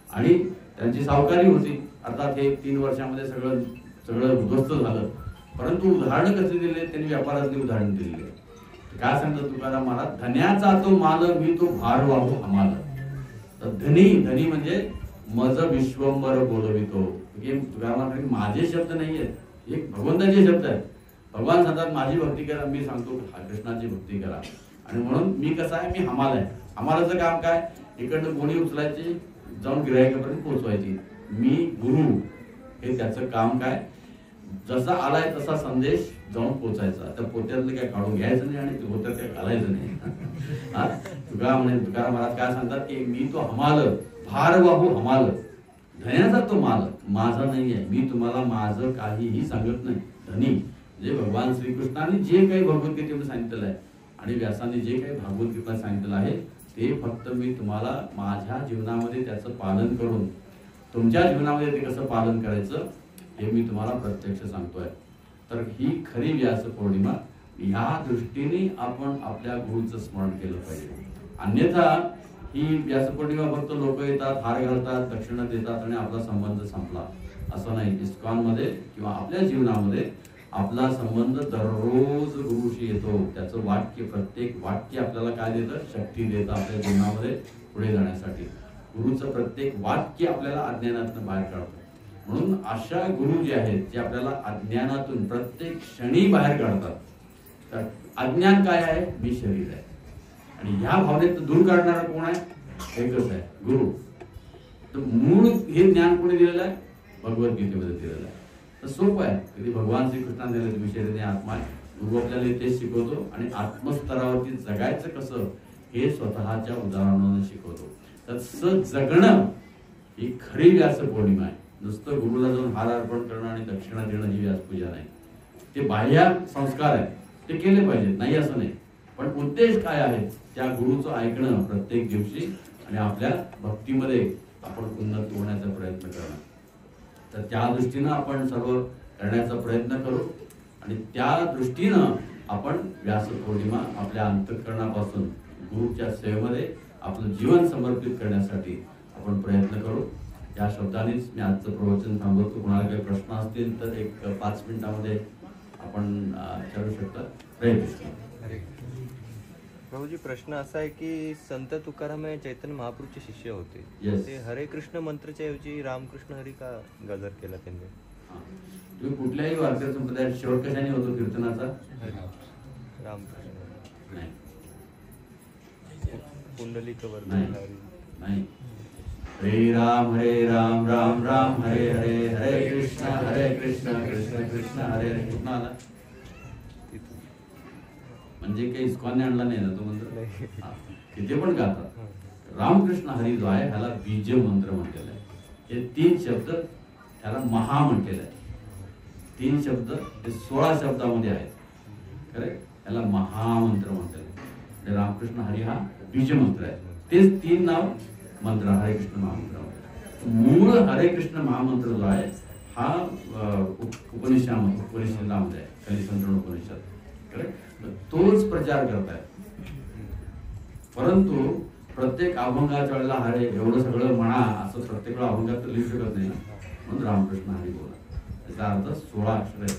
आणि त्यांची सावकारी होती. अर्थात हे 3 वर्षामध्ये सगळं उद्ध्वस्त झालं, परंतु उदाहरण कसे दिले त्यांनी, व्यापारातली उदाहरण दिलेली. काय सांगतात तुकाराम महाराज, धन्याचा तो माल मी तो भार वाहू हमाल. तर धनी म्हणजे मज विश्वंभर बोलवितो. तुकाराम महाराज माझे शब्द नाही आहेत, हे भगवंताचे शब्द आहेत. भगवान सांगतात माझी भक्ती करा, मी सांगतो कृष्णाची भक्ती करा. आणि म्हणून मी कसा आहे, मी हमाल आहे. हमालाचं काम काय, इकडनं गोणी उचलायची, जाऊन गिरायकापर्यंत पोहोचवायची. मी गुरु, हे त्याचं काम काय, जसा आलाय तसा संदेश जाऊन पोचायचा. त्या पोत्यातलं काय काढून घ्यायचं नाही आणि पोत्यात काय घालायचं नाही. तुकाराम महाराज काय सांगतात की मी तो हमाल, भार वाहू हमाल. धन्याचा तो माल माझा नाही आहे, मी तुम्हाला माझं काहीही सांगत नाही. धनी म्हणजे भगवान श्रीकृष्णाने जे काही भगवद्गीतेमध्ये सांगितलेलं आहे आणि व्यासाने जे काही भागवद्गीता सांगितलेलं आहे ते फक्त मी तुम्हाला माझ्या जीवनामध्ये त्याचं पालन करून तुमच्या जीवनामध्ये ते कसं पालन करायचं हे मी तुम्हाला प्रत्यक्ष सांगतोय. तर ही खरी व्यास पौर्णिमा, ह्या दृष्टीने आपण आपल्या गुरुचं स्मरण केलं पाहिजे. अन्यथा ही व्यास पौर्णिमा फक्त लोक येतात, हार घालतात, दक्षिणा देतात आणि आपला संबंध संपला असं नाही. इस्कॉनमध्ये किंवा आपल्या जीवनामध्ये आपला संबंध दररोज गुरुशी येतो. त्याचं वाक्य, प्रत्येक वाक्य आपल्याला काय देतं, शक्ती देतं आपल्या जीवनामध्ये पुढे जाण्यासाठी. गुरुचं प्रत्येक वाक्य आपल्याला अज्ञानातून बाहेर काढतं. म्हणून अशा गुरु जे आहेत जे आपल्याला अज्ञानातून प्रत्येक क्षणी बाहेर काढतात. तर अज्ञान काय आहे, मी शरीर आहे, आणि ह्या भावनेत दूर काढणारा कोण आहे, एकच आहे, गुरु. तर मूळ हे ज्ञान कोणी दिलेलं आहे, भगवद्गीतेमध्ये दिलेलं आहे. तर सोपं आहे, कधी भगवान श्रीकृष्णाने दिलेलं विषय आत्मा आहे. गुरु आपल्याला तेच शिकवतो आणि आत्मस्तरावरती जगायचं कसं हे स्वतःच्या उदाहरणाने शिकवतो. तर जगणं ही खरी व्यास पौर्णिमा आहे. नुसतं गुरुला जाऊन हार अर्पण करणं आणि दक्षिणा देणं ही व्यासपूजा नाही. ते बाह्य संस्कार आहे, ते केले पाहिजेत, नाही असं नाही, पण उद्देश काय आहे, त्या गुरुचं ऐकणं प्रत्येक दिवशी आणि आपल्या भक्तीमध्ये आपण उन्नत होण्याचा प्रयत्न करणं. तर त्या दृष्टीनं आपण सर्व करण्याचा प्रयत्न करू आणि त्या दृष्टीनं आपण व्यास पौर्णिमा आपल्या अंतःकरणापासून गुरुच्या सेवेमध्ये आपलं जीवन समर्पित करण्यासाठी आपण प्रयत्न करू. या शब्दानेच मी आजचं प्रवचन थांबवतो. कोणाला काही प्रश्न असतील तर एक 5 मिनिटामध्ये आपण विचारू शकता. हरे कृष्ण. प्रभूजी, प्रश्न असा आहे की संत तुकाराम हे चैतन्य महाप्रभूचे शिष्य होते. ते हरे कृष्ण मंत्राच्या ऐवजी रामकृष्ण हरी का गजर केला त्यांनी? तुम्ही कुठल्याही वारकरी संप्रदायात शेवट कशाने होतो कीर्तनाचा? रामकृष्ण नाही, कुंडलिक नाही. हरे राम राम राम हरे हरे, हरे कृष्ण कृष्ण कृष्ण हरे हरे. कृष्ण म्हणजे काही इस्कॉनने आणला नाही ना तो मंत्र, तिथे पण गातात. रामकृष्ण हरी जो आहे ह्याला बीज मंत्र म्हटलेला आहे. हे 3 शब्द त्याला महा म्हटलेलं आहे. 3 शब्द हे 16 शब्दामध्ये आहेत. करेक्ट, त्याला महामंत्र म्हटलेलं आहे. रामकृष्ण हरी हा बीज मंत्र आहे. तेच 3 नाव मंत्र हरे कृष्ण महामंत्र. मूळ हरे कृष्ण महामंत्र जो आहे हा उपनिषदामध्ये आहे, कलिसंतरण उपनिषद. करेक्ट, तोच प्रचार करतायत. परंतु प्रत्येक अभंगाच्या वेळेला हरे एवढं सगळं म्हणा असं प्रत्येक वेळा अभंगात लिहू शकत नाही, म्हणून रामकृष्ण हरी बोला. त्याचा अर्थ 16 अक्षर आहे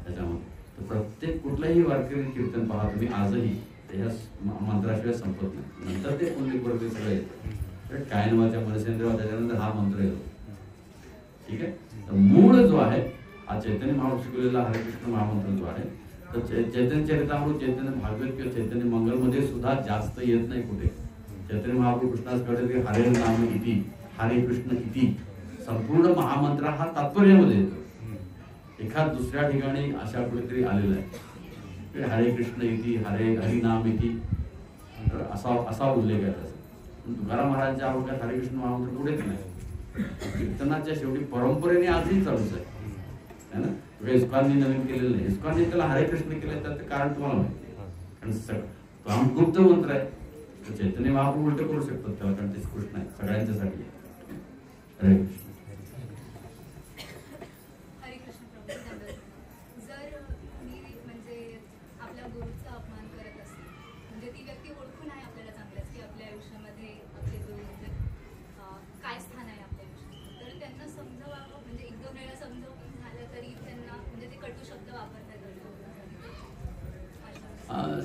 त्याच्यामध्ये. तर प्रत्येक कुठलंही वारकरी कीर्तन पहा तुम्ही आजही त्या मंत्राशिवाय संपत नाही. नंतर ते पुण्यपूर्वक सगळं येतं. कायनवाच्या मनसेंद्रवा त्याच्यानंतर हा मंत्र येतो. ठीक आहे. तर मूळ जो आहे हा चैतन्य महाप्रभू शिकवलेला हरेकृष्ण महामंत्र जो आहे, तर चैतन्य चरितामृत, चैतन्य भागवत किंवा चैतन्य मंगलमध्ये सुद्धा जास्त येत नाही कुठे. चैतन्य महाप्रभू कृष्णास कळते हरे नाम इति, हरे कृष्ण इति. संपूर्ण महामंत्र हा तात्पर्यामध्ये येतो. एखाद दुसऱ्या ठिकाणी अशा कुठेतरी आलेला आहे हरे कृष्ण इति, हरिनाम इति, असा उल्लेख आहे त्याचा. तुकाराम महाराजांच्या अभंगात हरे कृष्ण महामंत्र कुठेच नाही. कीर्तनाच्या शेवटी परंपरेने आजही चालूच आहे ना. इस्कॉनने नवीन केलेलं नाही. इस्कॉनने त्याला हरे कृष्ण केलं त्याचं कारण तुम्हाला माहिती आहे. कारण तो आमगुप्त मंत्र आहे. चैतन्य महाप्रभू उलट करू शकतात त्याला, कारण ते कृष्ण आहे सगळ्यांच्यासाठी. हरे कृष्ण.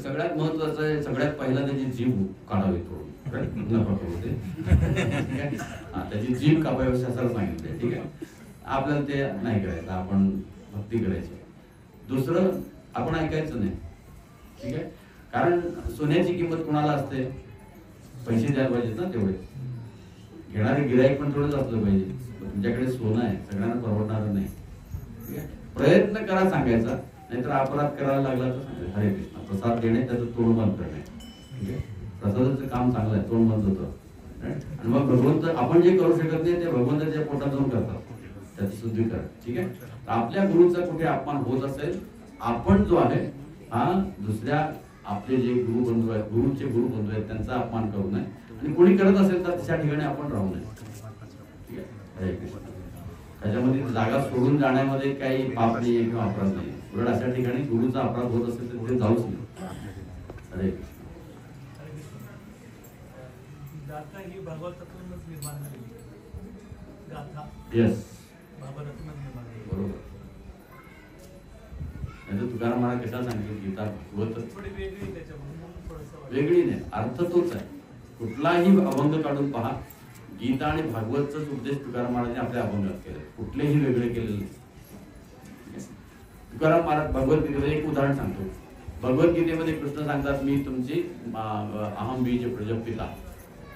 सगळ्यात महत्वाचं आहे, सगळ्यात पहिला त्याची जीभ काढावी थोडं. त्याची जीभ कापावी असं सांगितलंय. ठीक आहे. आपल्याला ते नाही करायचं, आपण भक्ती करायची. दुसरं, आपण ऐकायचं नाही. ठीक आहे. कारण सोन्याची किंमत कोणाला असते? पैसे द्यायला पाहिजेत ना तेवढे. घेणारे गिराईक पण थोडंच असलं पाहिजे. तुमच्याकडे सोनं आहे, सगळ्यांना परवडणार नाही. ठीक आहे. प्रयत्न करा सांगायचा, नाहीतर अपराध करायला लागला तर सांगायचं हरे कृष्ण. प्रसाद देणे, त्याचं तोंड बंद करणे. ठीक आहे. प्रसादाचं काम चांगलं आहे, तोंड बंद होतं. आणि मग भगवंत आपण जे करू शकत नाही ते भगवंताच्या पोटात जाऊन करतात, त्याचं शुद्धीकरण. ठीक आहे. तर आपल्या गुरुचा कुठे अपमान होत असेल, आपण जो आहे हा दुसऱ्या आपले जे गुरु बंधू आहेत, गुरुचे गुरु बंधू आहेत, त्यांचा अपमान करू नये. आणि कोणी करत असेल तर त्या ठिकाणी आपण राहू नये. ठीक आहे. हरे कृष्ण. त्याच्यामध्ये जागा सोडून जाण्यामध्ये काही पाप नाही किंवा अपराध नाही. उलट अशा ठिकाणी गुरुचा अपराध होत असेल तर तिथे जाऊच नाही. हरे कृष्ण. गाथा ही भागवतातूनच निर्माण झाली. गाथा येस, भागवतातूनच निर्माण झाली. बरोबर. नाही तुकाराम महाराज कशाला सांगितलं गीता भागवत थोडी वेगळी, त्याच्यामध्ये थोडंसं वेगळी नाही, अर्थ तोच आहे. कुठलाही अभंग काढून पहा, गीता आणि भागवतचाच उपदेश तुकाराम महाराजांनी आपल्या अभंगात केले, कुठलेही वेगळे केलेले नाही. तुकाराम महाराज भगवद्गीतेमध्ये एक उदाहरण सांगतो. भगवद्गीतेमध्ये कृष्ण सांगतात, मी तुमची अहम बीज प्रजपिता,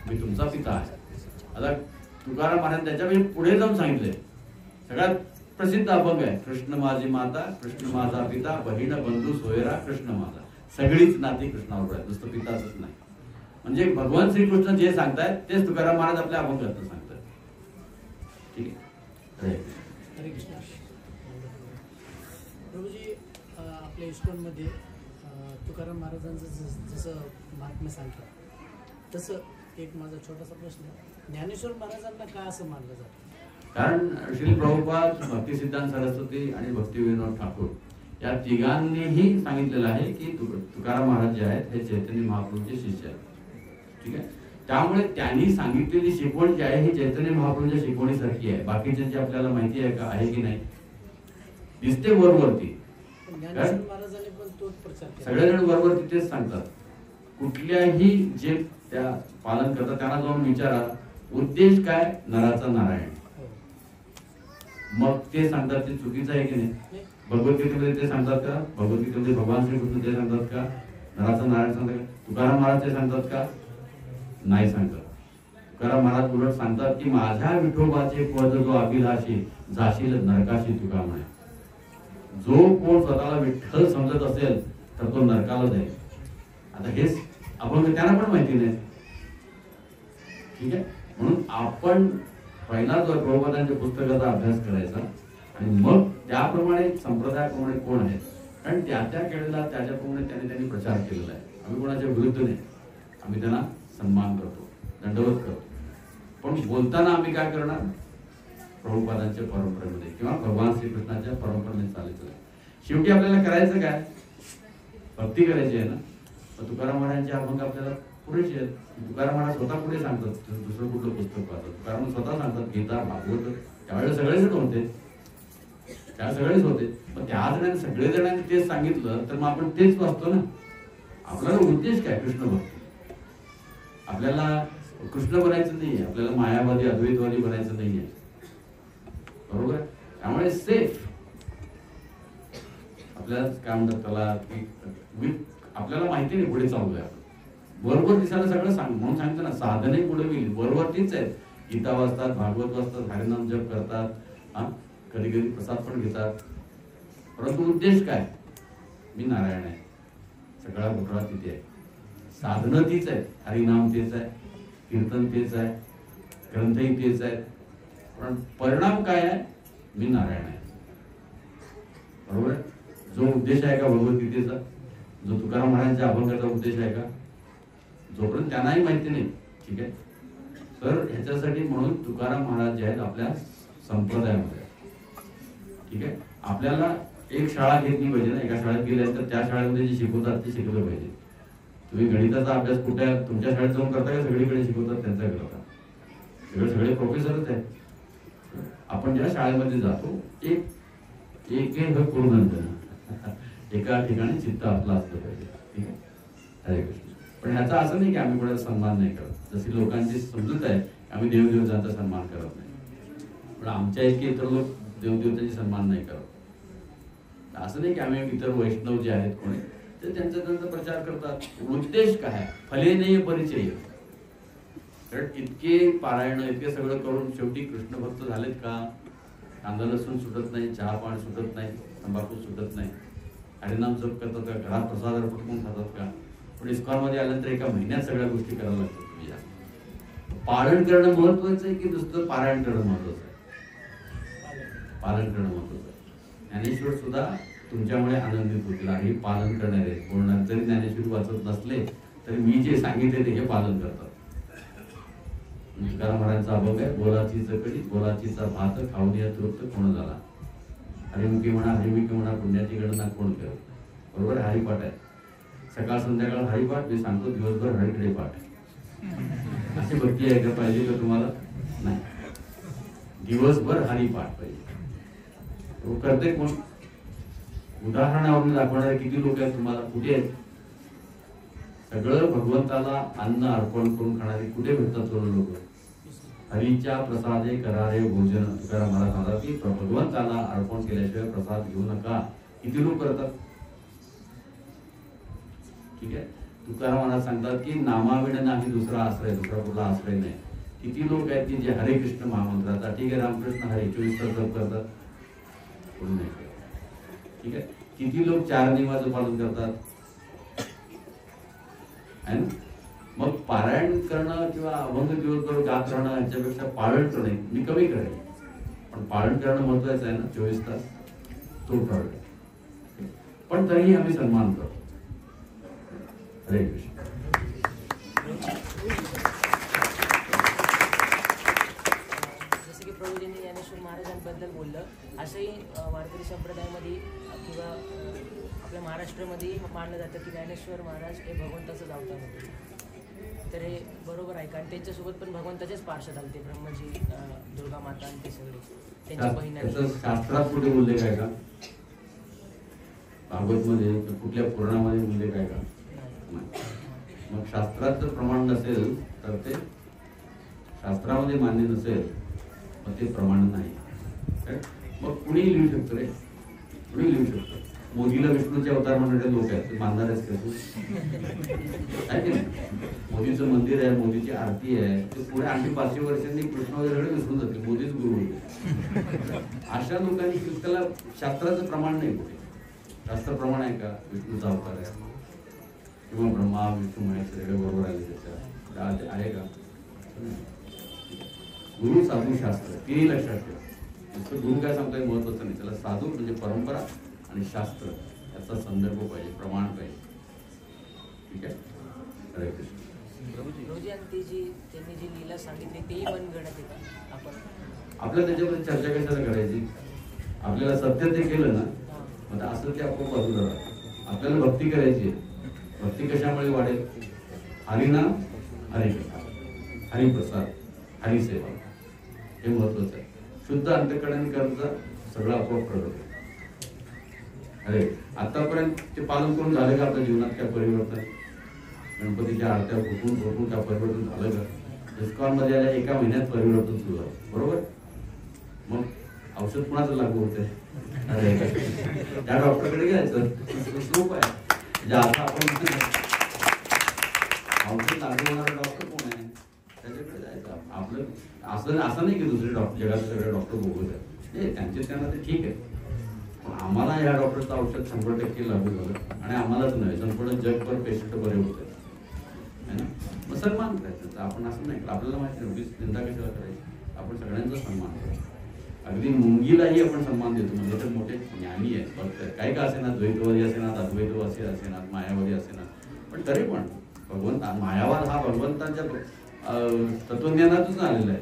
मी तुमचा पिता आहे. आता तुकाराम महाराज त्याच्यापेक्षा पुढे जाऊन सांगितले, सगळ्यात प्रसिद्ध अभंग आहे, कृष्ण माझी माता, कृष्ण माझा पिता, बहीण बंधू सोयरा कृष्ण माझा. सगळीच नाती कृष्णावर आहेत, नुसतं पिताच नाही. म्हणजे भगवान श्रीकृष्ण जे सांगतायत तेच तुकाराम महाराज आपल्या अभंगात सांगतात. ठीक आहे. हरे कृष्ण. प्रभूजी, आपल्या इस्कॉनमध्ये तुकाराम महाराजांचं जसं महात्म्य सांगतात तसं एक माझा छोटासा प्रश्न, ज्ञानेश्वर महाराजांना का असं मानलं जातं? कारण श्री प्रभुपाद, भक्तिसिद्धांत सरस्वती आणि भक्तिविनोद ठाकूर या तिघांनीही सांगितलेलं आहे की तुकाराम महाराज जे आहेत हे चैतन्य महाप्रभूंचे शिष्य आहेत. ठीक आहे. त्यामुळे त्यांनी सांगितलेली शिकवण जी आहे ही चैतन्य महाप्रभूंच्या शिकवणीसारखी आहे. बाकीच्यांची आपल्याला माहिती आहे का, आहे की नाही, दिसते वरवरती. सगळेजण बरोबर तिथेच सांगतात. कुठल्याही जे त्या पालन करतात त्यांना जाऊन विचारा, उद्देश काय, नराचा नारायण. मग ते सांगतात ते चुकीचं आहे की नाही? भगवद्गीतेमध्ये ते सांगतात का? भगवद्गीतेमध्ये भगवान श्रीकृष्ण ते सांगतात का? नराचा नारायण सांगतात? तुकाराम महाराज ते सांगतात का? नाही सांगतात. तुकाराम महाराज उलट सांगतात की माझ्या विठोबाचे पद जो अभिलाषी, जाशील नरकाशी तुका म्हणे. जो कोण स्वतःला विठ्ठल समजत असेल तर तो नरकाला जाईल. आता हेच अभंग त्यांना पण माहिती नाही. ठीक आहे, म्हणून आपण पहिला जो प्रभुपादांच्या पुस्तकाचा अभ्यास करायचा आणि मग त्याप्रमाणे संप्रदायाप्रमाणे कोण आहेत, कारण त्या केलेला त्याच्याप्रमाणे त्यांनी प्रचार केलेला आहे. आम्ही कोणाच्या विरुद्ध नाही, आम्ही त्यांना सन्मान करतो, दंडवत करतो. पण बोलताना आम्ही काय करणार, प्रभुपादांच्या परंपरेमध्ये किंवा भगवान श्रीकृष्णाच्या परंपरेने चालायचं. शेवटी आपल्याला करायचं काय, भक्ती करायची आहे ना. तर तुकाराम महाराजांचे अभंग आपल्याला पुरेसे आहेत. तुकाराम महाराज स्वतः पुढे सांगतात, दुसरं कुठलं पुस्तक पाहतात, तुकाराम स्वतः सांगतात गीता भागवत त्यावेळेला सगळेच होते, त्या सगळेच होते. पण त्या जणांनी सगळे जणांनी तेच सांगितलं तर मग आपण तेच वाचतो ना. आपल्याला उद्देश काय, कृष्ण भक्ती. आपल्याला कृष्ण बनायचं नाहीये, आपल्याला मायावादी अद्वैतवादी बनायचं नाहीये, बरोबर. त्यामुळे सेफ आपल्याला काय म्हणतात त्याला की आपल्याला माहिती नाही पुढे चाललोय आपण, बरोबर दिसायला सगळं सांग म्हणून सांगतो ना. साधनही पुढे होईल, बरोबर तीच आहेत. गीता वाचतात, भागवत वाचतात, हरिनाम जप करतात, हा कधी कधी प्रसाद पण घेतात. परंतु उद्देश काय, मी नारायण आहे, सगळा घोटाळा तिथे आहे. साधनं तीच आहे, हरिनाम तेच आहे, कीर्तन तेच आहे, ग्रंथही तेच आहेत. पण परिणाम काय आहे, मी नारायण आहे, बरोबर. जो उद्देश आहे का भगवद्गीतेचा, जो तुकाराम महाराजांच्या अभंगाचा उद्देश आहे का, जोपर्यंत त्यांनाही माहिती नाही. ठीक आहे, तर ह्याच्यासाठी म्हणून तुकाराम महाराज जे आहेत आपल्या संप्रदायामध्ये. ठीक आहे, आपल्याला एक शाळा घेतली पाहिजे ना. एका शाळेत गेल्यानंतर त्या शाळेमध्ये जे शिकवतात ते शिकलं पाहिजे. तुम्ही गणिताचा अभ्यास कुठे तुमच्या शाळेत जाऊन करता का सगळीकडे शिकवतात त्यांचा करता, सगळे प्रोफेसरच आहेत. आपण ज्या शाळेमध्ये जातो एक एक पूर्ण एका ठिकाणी चित्त आपलं असलं पाहिजे. ठीक आहे, हरे कृष्ण. पण ह्याचा असं नाही की आम्ही कोणाचा सन्मान नाही करत. जशी लोकांची समजूत आहे आम्ही देवदेवतांचा सन्मान करत नाही, पण आमच्या इतके इतर लोक देवदेवतांचा सन्मान नाही करत. असं नाही की आम्ही इतर वैष्णव जे आहेत कोणी ते त्यांचा प्रचार करतात. उद्देश काय, फले नाही परिचय. कारण इतके पारायण इतके सगळं करून शेवटी कृष्ण भक्त झालेत का. कांदा लसूण सुटत नाही, चहा पाणी सुटत नाही, तंबाखू सुटत नाही, हरिनाम जप करतात का, घरात प्रसाद अर्पण करून खातात का. पण इस्कॉन मध्ये आल्यानंतर एका महिन्यात सगळ्या गोष्टी करायला लागतात. तुम्ही पालन करणं महत्वाचं आहे की नुसतं पारायण करणं महत्वाचं आहे. पालन करणं महत्वाचं आहे. ज्ञानेश्वर सुद्धा तुमच्यामुळे आनंदित होतील आणि पालन करणारे बोलणार. जरी ज्ञानेश्वर वाचत नसले तरी मी जे सांगितले ते हे पालन करतात. तुकाराम महाराजांचा अभंग आहे, बोलाची चकडी बोलाचीचा भात खाऊन या तृप्त कोण झाला. हरिमुखी म्हणा पुण्याची गणना कोण कर. बरोबर, हरिपाठ आहे. सकाळ संध्याकाळ हरिपाठ, मी सांगतो दिवसभर हरिकडे पाठ. अशी भक्ती आहे का पाहिजे का तुम्हाला, नाही. दिवसभर हरिपाठ पाहिजे. करते कोण, उदाहरणावरून दाखवणारे किती लोक आहेत तुम्हाला, कुठे आहेत. सगळं भगवंताला अन्न अर्पण करून खाणारे कुठे भेटतात लोक. हरीच्या प्रसादे करारे भोजन. तुकाराम महाराज सांगतात की भगवंताला अर्पण केल्याशिवाय प्रसाद घेऊ नका. किती लोक करतात. ठीक आहे, तुकाराम महाराज सांगतात की नामाविण नाही दुसरा आश्रय, दुसरा कुठला आश्रय नाही. किती लोक आहेत की जे हरे कृष्ण महामंत्राचा, ठीक आहे रामकृष्ण हरे 24 तास जप करतात, कोणी नाही करत. ठीक आहे, किती लोक 4 नियमाचं पालन करतात. मग पारायण करणं किंवा अभंग दिवसभर गात राहणं याच्यापेक्षा पालन करणे मी कमी करेन, पण पालन करणं महत्वाचं आहे ना. 24 तास तो पालन, पण तरीही आम्ही सन्मान करतो. हरे कृष्ण. जसं की प्रभूजींनी ज्ञानेश्वर महाराजांबद्दल बोललं, असंही वारकरी संप्रदायामध्ये किंवा आपल्या महाराष्ट्रामध्ये मानलं जातं की ज्ञानेश्वर महाराज हे भगवंताचंच अवतार होते. तर हे बरोबर आहे, कारण त्यांच्यासोबत पण भगवंताचेच पार्षद आले ते, ब्रह्मजी, दुर्गा माता आणि ते सगळे त्यांच्या बहिणी. शास्त्रात कुठे उल्लेख आहे का, भागवत मध्ये कुठल्या पुराणामध्ये उल्लेख आहे का. मग शास्त्रात जर प्रमाण नसेल तर ते शास्त्रामध्ये मान्य नसेल मग ते प्रमाण नाही. मग कुणी लिहू शकतो रे, कुणी लिहू शकतो. मोदीला विष्णूचे अवतार म्हणणारे लोक आहेत, ते मानणार आहेस का तू, आहे की नाही. मोदीचं मंदिर आहे, मोदीची आरती आहे, ते पुढे आणखी 500 वर्षांनी कृष्ण वगैरे विसरून जाते, मोदीच गुरु होते. अशा लोकांनी त्याला शास्त्राचं प्रमाण नाही कुठे. शास्त्र प्रमाण आहे का विष्णूचा अवतार आहे. किंवा ब्रह्मा विष्णू महेश सगळे बरोबर आले त्याच्या आहे का? गुरु साधू शास्त्र तीही लक्षात ठेवा. नुसतं गुरु काय सांगतोय महत्वाचं नाही, त्याला साधू म्हणजे परंपरा आणि शास्त्र याचा संदर्भ पाहिजे, प्रमाण पाहिजे. ठीक आहे. हरे कृष्ण. प्रभूजी आणि त्यांनी जी लीला सांगितली तेही मनगणत येतात. आपण आपल्या त्याच्यामध्ये चर्चा कशाला करायची? आपल्याला सत्य ते केलं ना, मग असं ते आपण बाजूला राहतो. आपल्याला भक्ती करायची. भक्ती कशामुळे वाढेल? हरिनाम, हरिकथा, हरिप्रसाद, हरिसेवा हे महत्वाचं आहे. शुद्ध अंतःकरणाने करता सगळं आपोआप प्रगत होईल. अरे आतापर्यंत ते पालन करून झालं का आपल्या जीवनात काय परिवर्तन? गणपतीच्या आरत्या फुटून काय परिवर्तन झालं का? इस्कॉनमध्ये आल्या एका महिन्यात परिवर्तन सुरू झालं, बरोबर? मग औषध कुणाचं लागू होतंय? अरे त्या डॉक्टरकडे घ्यायचं, सोप आहे. म्हणजे आता आपण औषध लागू होणारा डॉक्टर कोण आहे त्याच्याकडे जायचं. आपलं असं नाही की दुसरे डॉक्टर जगात सगळे डॉक्टर बोगस आहेत, त्यांना ते ठीक आहे. पण आम्हाला या डॉक्टरचं औषध 100% लागू झालं आणि आम्हालाच नाही, संपूर्ण जगभर पेशंट बरे होते. मग सन्मान करायचा. आपण असं नाही, आपल्याला माहिती नाही चिंता कशाला करायची. आपण सगळ्यांचा सन्मान करायचा. अगदी मुंगीलाही आपण सन्मान देतो, म्हणजे तर मोठे ज्ञानी आहेत, फक्त काही का असेना, द्वैतवादी असेनात, अद्वैतवासी असेनात, मायावादी असेनात, पण तरी पण भगवंत मायावाद हा भगवंताच्या तत्वज्ञानातून आलेला आहे.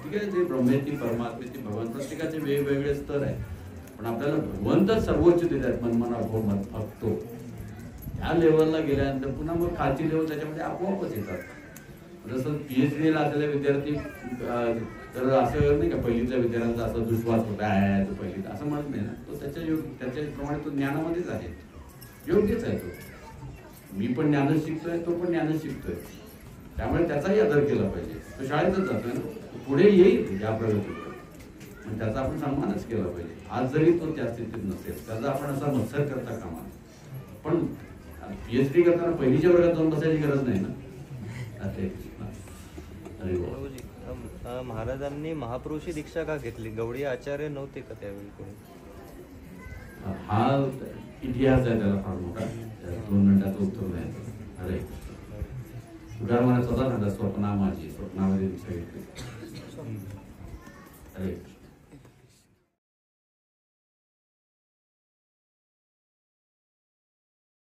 ठीक आहे. ते ब्रह्मेती परमात्मेती भगवान प्रत्येकाचे वेगवेगळे स्तर आहेत, पण आपल्याला भगवंतच सर्वोच्च देतात. मनमना भगवंत भक्तो त्या लेवलला गेल्यानंतर पुन्हा मग खालची लेवल त्याच्यामध्ये आपोआपच येतात. जसं PhD-ला असलेले विद्यार्थी तर असं नाही का पहिलीतल्या विद्यार्थ्यांचा असा दुश्वास होता आहे तो पहिलीत असं म्हणत नाही ना. तो त्याच्याप्रमाणे तो ज्ञानामध्येच आहे, योग्यच आहे. तो मी पण ज्ञानच शिकतोय, तो पण ज्ञानच शिकतोय, त्यामुळे त्याचाही आदर केला पाहिजे. तो शाळेतच जातोय ना, पुढे येईल या प्रगतीकडे, पण त्याचा आपण सन्मानच केला पाहिजे. आज जरी तो त्या स्थितीत नसेल त्याचा आपण असा मत्सर करता कामा. पण PhD करताना पहिलीच्या वर्गात जाऊन बसायची गरज नाही ना. महाराजांनी महापुरुषी दीक्षा का घेतली? गवळी आचार्य नव्हते का त्यावेळी कोणी? हा इतिहास आहे त्याला फार मोठा, 2 मिनिटाचं उत्तर नाही. अरे तुकारामाने स्वतः सांगा स्वप्ना माझी